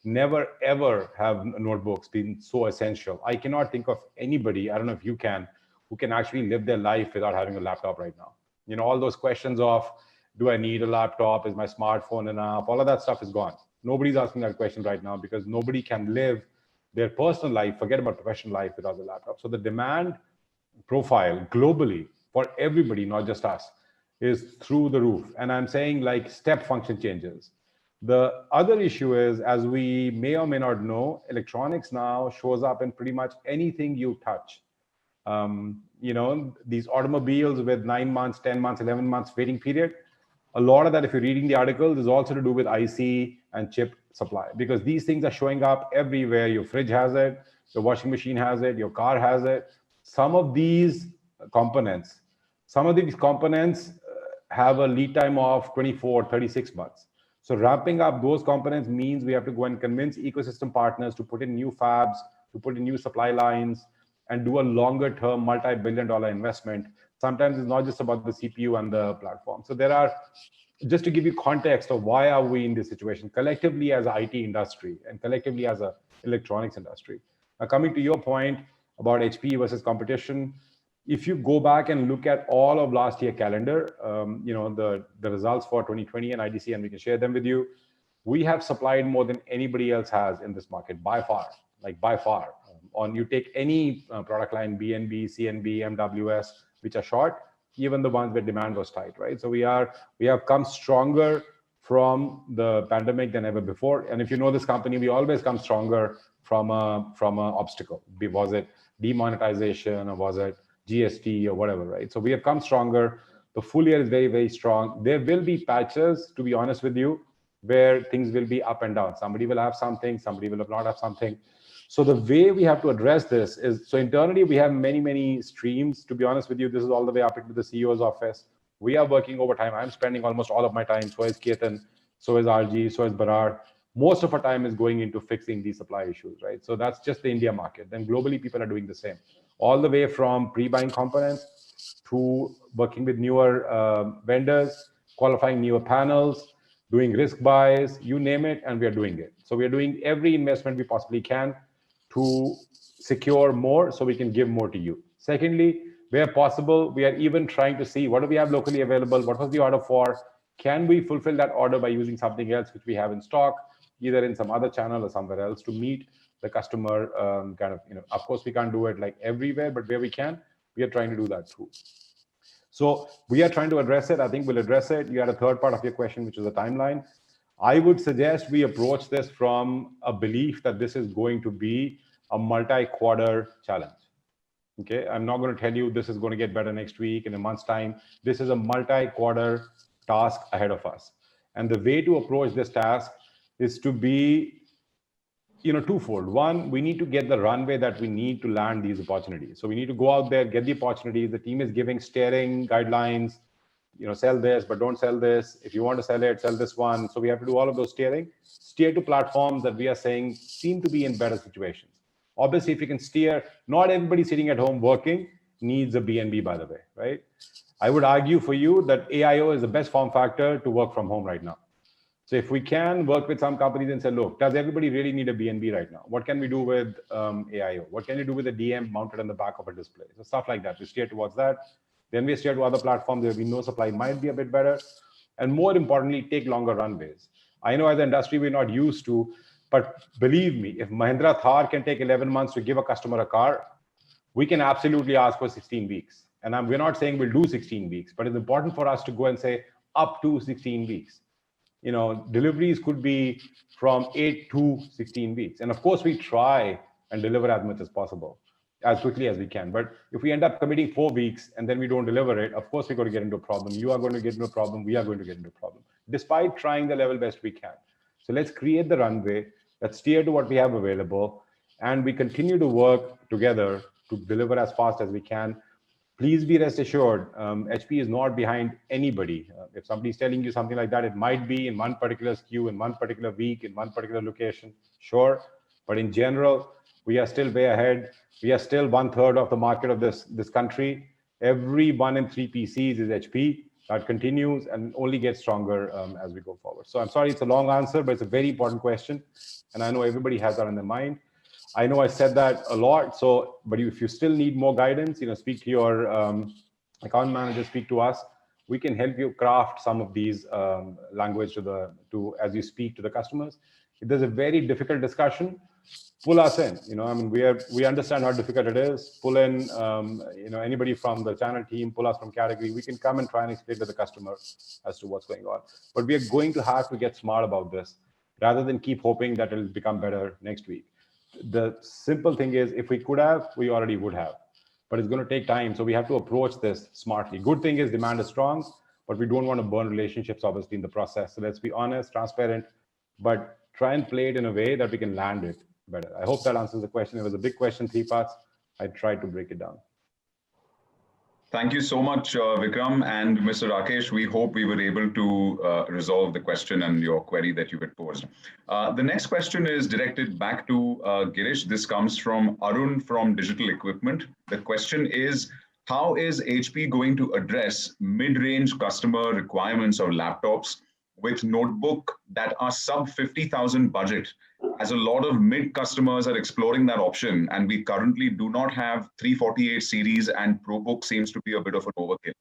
Never, ever have notebooks been so essential. I cannot think of anybody, I don't know if you can, who can actually live their life without having a laptop right now. All those questions of, do I need a laptop? Is my smartphone enough? All of that stuff is gone. Nobody's asking that question right now because nobody can live their personal life, forget about professional life, without a laptop. So the demand profile globally for everybody, not just us, is through the roof. And I'm saying like step function changes. The other issue is, as we may or may not know, electronics now shows up in pretty much anything you touch. These automobiles with 9 months, 10 months, 11 months waiting period, a lot of that, if you're reading the articles, is also to do with IC and chip supply, because these things are showing up everywhere. Your fridge has it, your washing machine has it, your car has it. Some of these components have a lead time of 24, 36 months. So ramping up those components means we have to go and convince ecosystem partners to put in new fabs, to put in new supply lines, and do a longer term multi-billion-dollar investment. Sometimes it's not just about the CPU and the platform. So there are, just to give you context of why are we in this situation, collectively as an IT industry and collectively as an electronics industry. Now coming to your point about HP versus competition, if you go back and look at all of last year calendar, the results for 2020 and IDC, and we can share them with you, we have supplied more than anybody else has in this market by far, you take any product line, BNB, CNB, MWS, which are short, even the ones where demand was tight, right? So we have come stronger from the pandemic than ever before. And if you know this company, we always come stronger from a obstacle. Was it demonetization or was it GST or whatever, right? So we have come stronger. The full year is very, very strong. There will be patches, to be honest with you, where things will be up and down. Somebody will have something, somebody will not have something. So the way we have to address this is, so internally we have many, many streams. To be honest with you, this is all the way up into the CEO's office. We are working overtime. I'm spending almost all of my time. So is Ketan, so is RG, so is Barar. Most of our time is going into fixing these supply issues, right? So that's just the India market. Then globally, people are doing the same. All the way from pre-buying components to working with newer vendors, qualifying newer panels, doing risk buys, you name it, and we are doing it. So we are doing every investment we possibly can to secure more so we can give more to you. Secondly, where possible, we are even trying to see what do we have locally available, what was the order for, can we fulfill that order by using something else which we have in stock, either in some other channel or somewhere else to meet the customer of course we can't do it like everywhere, but where we can, we are trying to do that too. So we are trying to address it. I think we'll address it. You had a third part of your question, which is a timeline. I would suggest we approach this from a belief that this is going to be a multi-quarter challenge. Okay, I'm not going to tell you this is going to get better next week, in a month's time. This is a multi-quarter task ahead of us. And the way to approach this task is to be twofold. One, we need to get the runway that we need to land these opportunities. So we need to go out there, get the opportunities. The team is giving steering guidelines, sell this, but don't sell this. If you want to sell it, sell this one. So we have to do all of those steering. Steer to platforms that we are saying seem to be in better situations. Obviously, if you can steer, not everybody sitting at home working, needs a BNB, by the way, right? I would argue for you that AIO is the best form factor to work from home right now. So if we can work with some companies and say, look, does everybody really need a BNB right now? What can we do with AIO? What can you do with a DM mounted on the back of a display? So stuff like that. We steer towards that. Then we steer to other platforms where we know supply might be a bit better. And more importantly, take longer runways. I know as an industry, we're not used to, but believe me, if Mahindra Thar can take 11 months to give a customer a car, we can absolutely ask for 16 weeks. And we're not saying we'll do 16 weeks, but it's important for us to go and say up to 16 weeks. You know, deliveries could be from 8 to 16 weeks. And of course, we try and deliver as much as possible, as quickly as we can. But if we end up committing 4 weeks and then we don't deliver it, of course, we're going to get into a problem. You are going to get into a problem. We are going to get into a problem, despite trying the level best we can. So let's create the runway, let's steer to what we have available, and we continue to work together to deliver as fast as we can. Please be rest assured, HP is not behind anybody. If somebody's telling you something like that, it might be in one particular SKU, in one particular week, in one particular location, sure. But in general, we are still way ahead. We are still 1/3 of the market of this country. Every 1 in 3 PCs is HP. That continues and only gets stronger as we go forward. So I'm sorry, it's a long answer, but it's a very important question. And I know everybody has that in their mind. I know I said that a lot. So, but if you still need more guidance, speak to your account manager, speak to us. We can help you craft some of these language as you speak to the customers. If there's a very difficult discussion, pull us in. We understand how difficult it is. Pull in, anybody from the channel team, pull us from category. We can come and try and explain to the customer as to what's going on. But we are going to have to get smart about this rather than keep hoping that it'll become better next week. The simple thing is, if we could have, we already would have, but it's going to take time. So we have to approach this smartly. Good thing is demand is strong, but we don't want to burn relationships, obviously, in the process. So let's be honest, transparent, but try and play it in a way that we can land it better. I hope that answers the question. It was a big question, 3 parts. I tried to break it down. Thank you so much, Vikram and Mr. Rakesh. We hope we were able to resolve the question and your query that you had posed. The next question is directed back to Girish. This comes from Arun from Digital Equipment. The question is, how is HP going to address mid-range customer requirements of laptops with notebook that are sub 50,000 budget, as a lot of mid customers are exploring that option, and we currently do not have 348 series, and ProBook seems to be a bit of an overkill.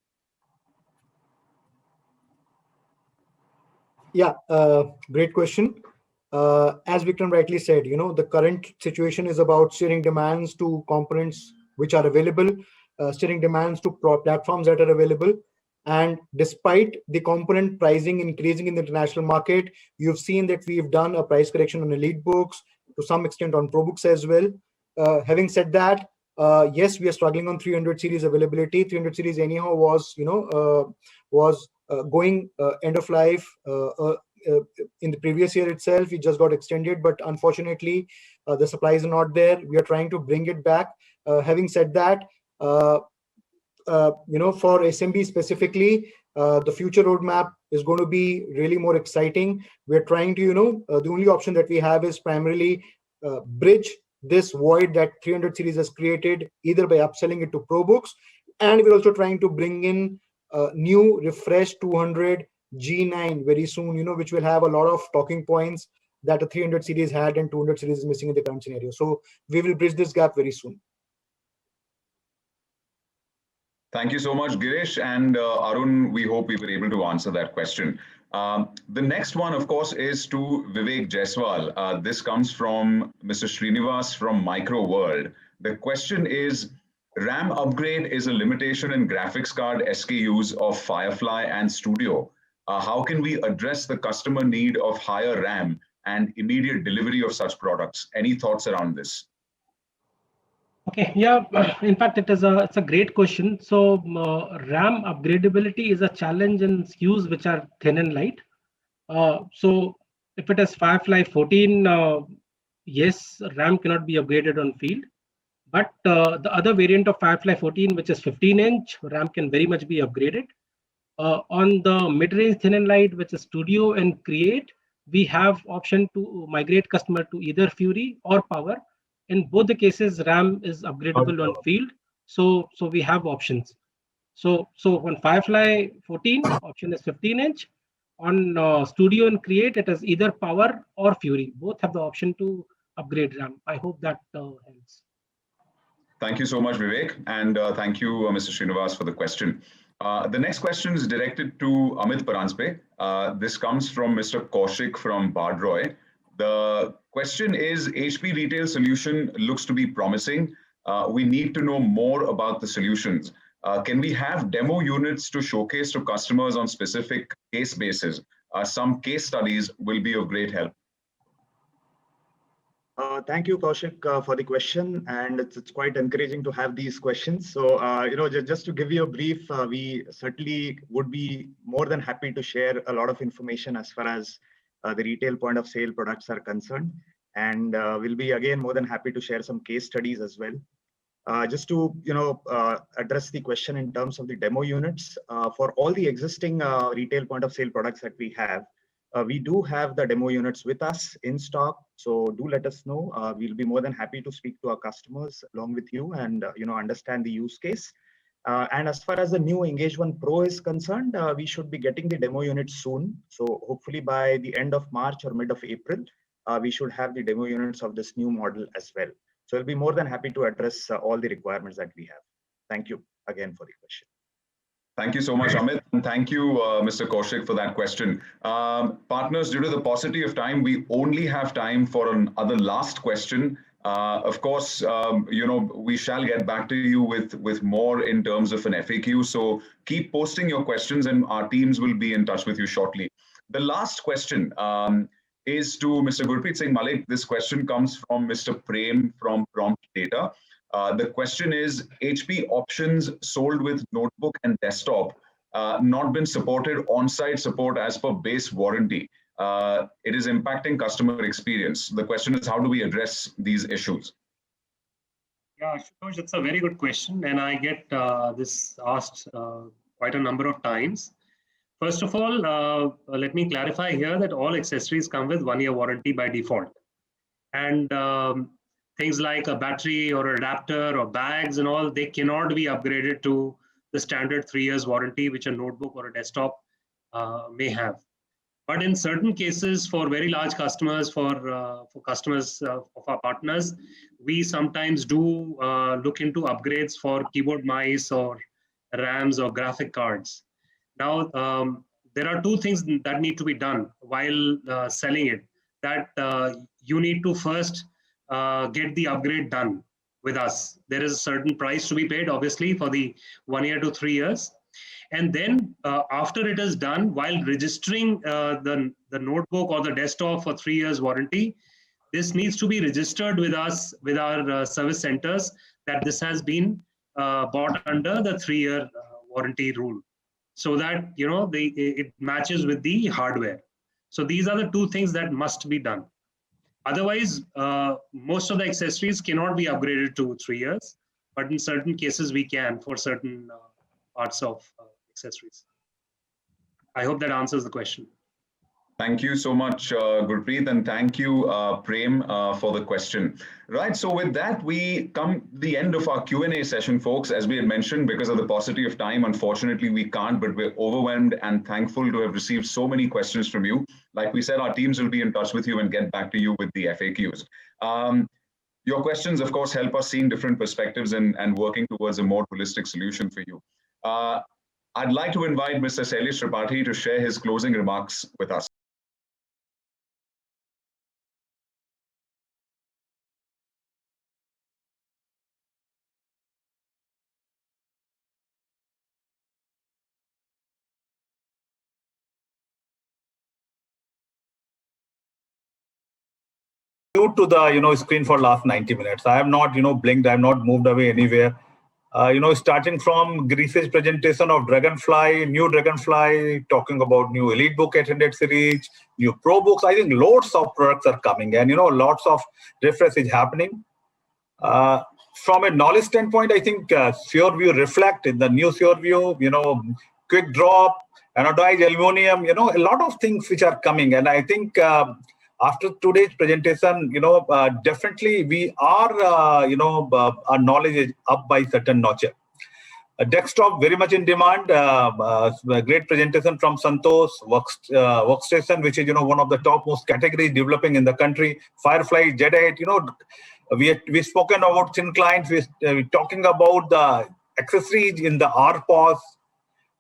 Yeah, great question. As Vikram rightly said, the current situation is about steering demands to components which are available, steering demands to platforms that are available. And despite the component pricing increasing in the international market, you've seen that we've done a price correction on EliteBooks, to some extent on ProBooks as well. Having said that, yes, we are struggling on 300 series availability. 300 series anyhow was, going end of life in the previous year itself. It just got extended, but unfortunately, the supplies are not there. We are trying to bring it back. Having said that, for SMB specifically, the future roadmap is going to be really more exciting. We're trying to, the only option that we have is primarily bridge this void that 300 series has created, either by upselling it to ProBooks, and we're also trying to bring in new refreshed 200 G9 very soon, which will have a lot of talking points that a 300 series had and 200 series is missing in the current scenario. So we will bridge this gap very soon. Thank you so much, Girish. And Arun, we hope we were able to answer that question. The next one, of course, is to Vivek Jaiswal. This comes from Mr. Srinivas from Micro World. The question is, RAM upgrade is a limitation in graphics card SKUs of Firefly and Studio. How can we address the customer need of higher RAM and immediate delivery of such products? Any thoughts around this? Okay, yeah, in fact, it's a great question. So RAM upgradability is a challenge in SKUs which are thin and light. So if it is Firefly 14, yes, RAM cannot be upgraded on field. But the other variant of Firefly 14, which is 15-inch, RAM can very much be upgraded. On the mid-range thin and light, which is Studio and Create, we have option to migrate customer to either Fury or Power. In both the cases, RAM is upgradable on field. So we have options. So on Firefly 14, option is 15-inch. On Studio and Create, it is either Power or Fury. Both have the option to upgrade RAM. I hope that helps. Thank you so much, Vivek. And thank you, Mr. Srinivas, for the question. The next question is directed to Amit Paranspe. This comes from Mr. Kaushik from Bardroy. The question is, HP Retail Solution looks to be promising. We need to know more about the solutions. Can we have demo units to showcase to customers on specific case basis? Some case studies will be of great help. Thank you, Kaushik, for the question, and it's quite encouraging to have these questions. So, just to give you a brief, we certainly would be more than happy to share a lot of information as far as the retail point of sale products are concerned, and we'll be again more than happy to share some case studies as well. Just to address the question in terms of the demo units, for all the existing retail point of sale products that we have. We do have the demo units with us in stock, so do let us know. We'll be more than happy to speak to our customers along with you and understand the use case. And as far as the new Engage One Pro is concerned, we should be getting the demo units soon. So hopefully by the end of March or mid of April, we should have the demo units of this new model as well. So we'll be more than happy to address all the requirements that we have. Thank you again for the question. Thank you so much, Amit, and thank you, Mr. Kaushik, for that question. Partners, due to the paucity of time, we only have time for another last question. Of course, we shall get back to you with more in terms of an FAQ. So keep posting your questions, and our teams will be in touch with you shortly. The last question is to Mr. Gurpreet Singh Malik. This question comes from Mr. Prem from Prompt Data. The question is, HP options sold with notebook and desktop not been supported on-site support as per base warranty. It is impacting customer experience. The question is, how do we address these issues? Yeah, Ashutosh, that's a very good question. And I get this asked quite a number of times. First of all, let me clarify here that all accessories come with 1-year warranty by default. And things like a battery or adapter or bags and all, they cannot be upgraded to the standard 3 years warranty, which a notebook or a desktop may have. But in certain cases, for very large customers, for customers of our partners, we sometimes do look into upgrades for keyboard mice or RAMs or graphic cards. Now, there are two things that need to be done while selling it. That you need to first get the upgrade done with us. There is a certain price to be paid, obviously, for the 1 year to 3 years. And then after it is done, while registering the notebook or the desktop for 3 years warranty, this needs to be registered with us, with our service centers, that this has been bought under the 3-year warranty rule, so that it matches with the hardware. So these are the two things that must be done. Otherwise, most of the accessories cannot be upgraded to 3 years, but in certain cases we can for certain parts of accessories. I hope that answers the question. Thank you so much, Gurpreet, and thank you, Prem, for the question. Right, so with that, we come to the end of our Q&A session, folks. As we had mentioned, because of the paucity of time, unfortunately, we can't, but we're overwhelmed and thankful to have received so many questions from you. Like we said, our teams will be in touch with you and get back to you with the FAQs. Your questions, of course, help us seeing different perspectives and working towards a more holistic solution for you. I'd like to invite Mr. Shailesh Tripathi to share his closing remarks with us. To the screen for last 90 minutes. I have not blinked. I have not moved away anywhere. Starting from Grise's presentation of Dragonfly, new Dragonfly, talking about new EliteBook 800 series, new Pro books. I think lots of products are coming, and lots of refresh is happening. From a knowledge standpoint, I think SureView Reflect in the new SureView, Quick Drop, anodized aluminum, a lot of things which are coming, and I think After today's presentation, definitely we are, our knowledge is up by certain notch. Desktop very much in demand. Great presentation from Santosh. Workstation, which is one of the topmost categories developing in the country. Firefly, Jet8. We've spoken about thin clients. We're talking about the accessories in the RPOS.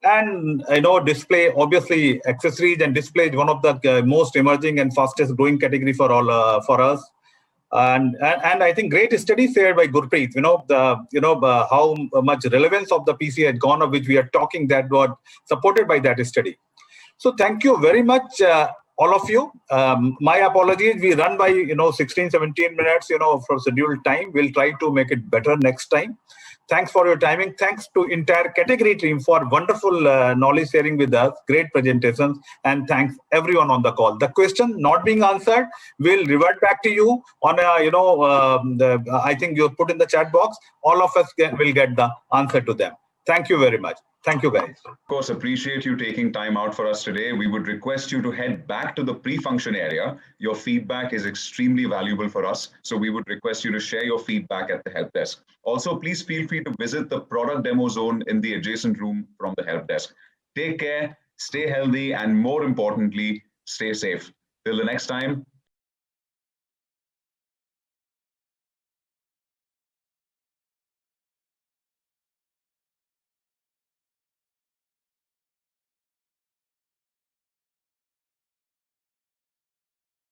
And display, obviously accessories and display is one of the most emerging and fastest growing category for all for us. And I think great studies shared by Gurpreet. How much relevance of the PC had gone up, which we are talking, that was supported by that study. So thank you very much, all of you. My apologies. We run by 16, 17 minutes for scheduled time. We'll try to make it better next time. Thanks for your timing. Thanks to entire category team for wonderful knowledge sharing with us. Great presentations, and thanks everyone on the call. The question not being answered will revert back to you on I think you put in the chat box. All of us will get the answer to them. Thank you very much. Thank you, guys. Of course, appreciate you taking time out for us today. We would request you to head back to the pre-function area. Your feedback is extremely valuable for us. So we would request you to share your feedback at the help desk. Also, please feel free to visit the product demo zone in the adjacent room from the help desk. Take care, stay healthy, and more importantly, stay safe. Till the next time,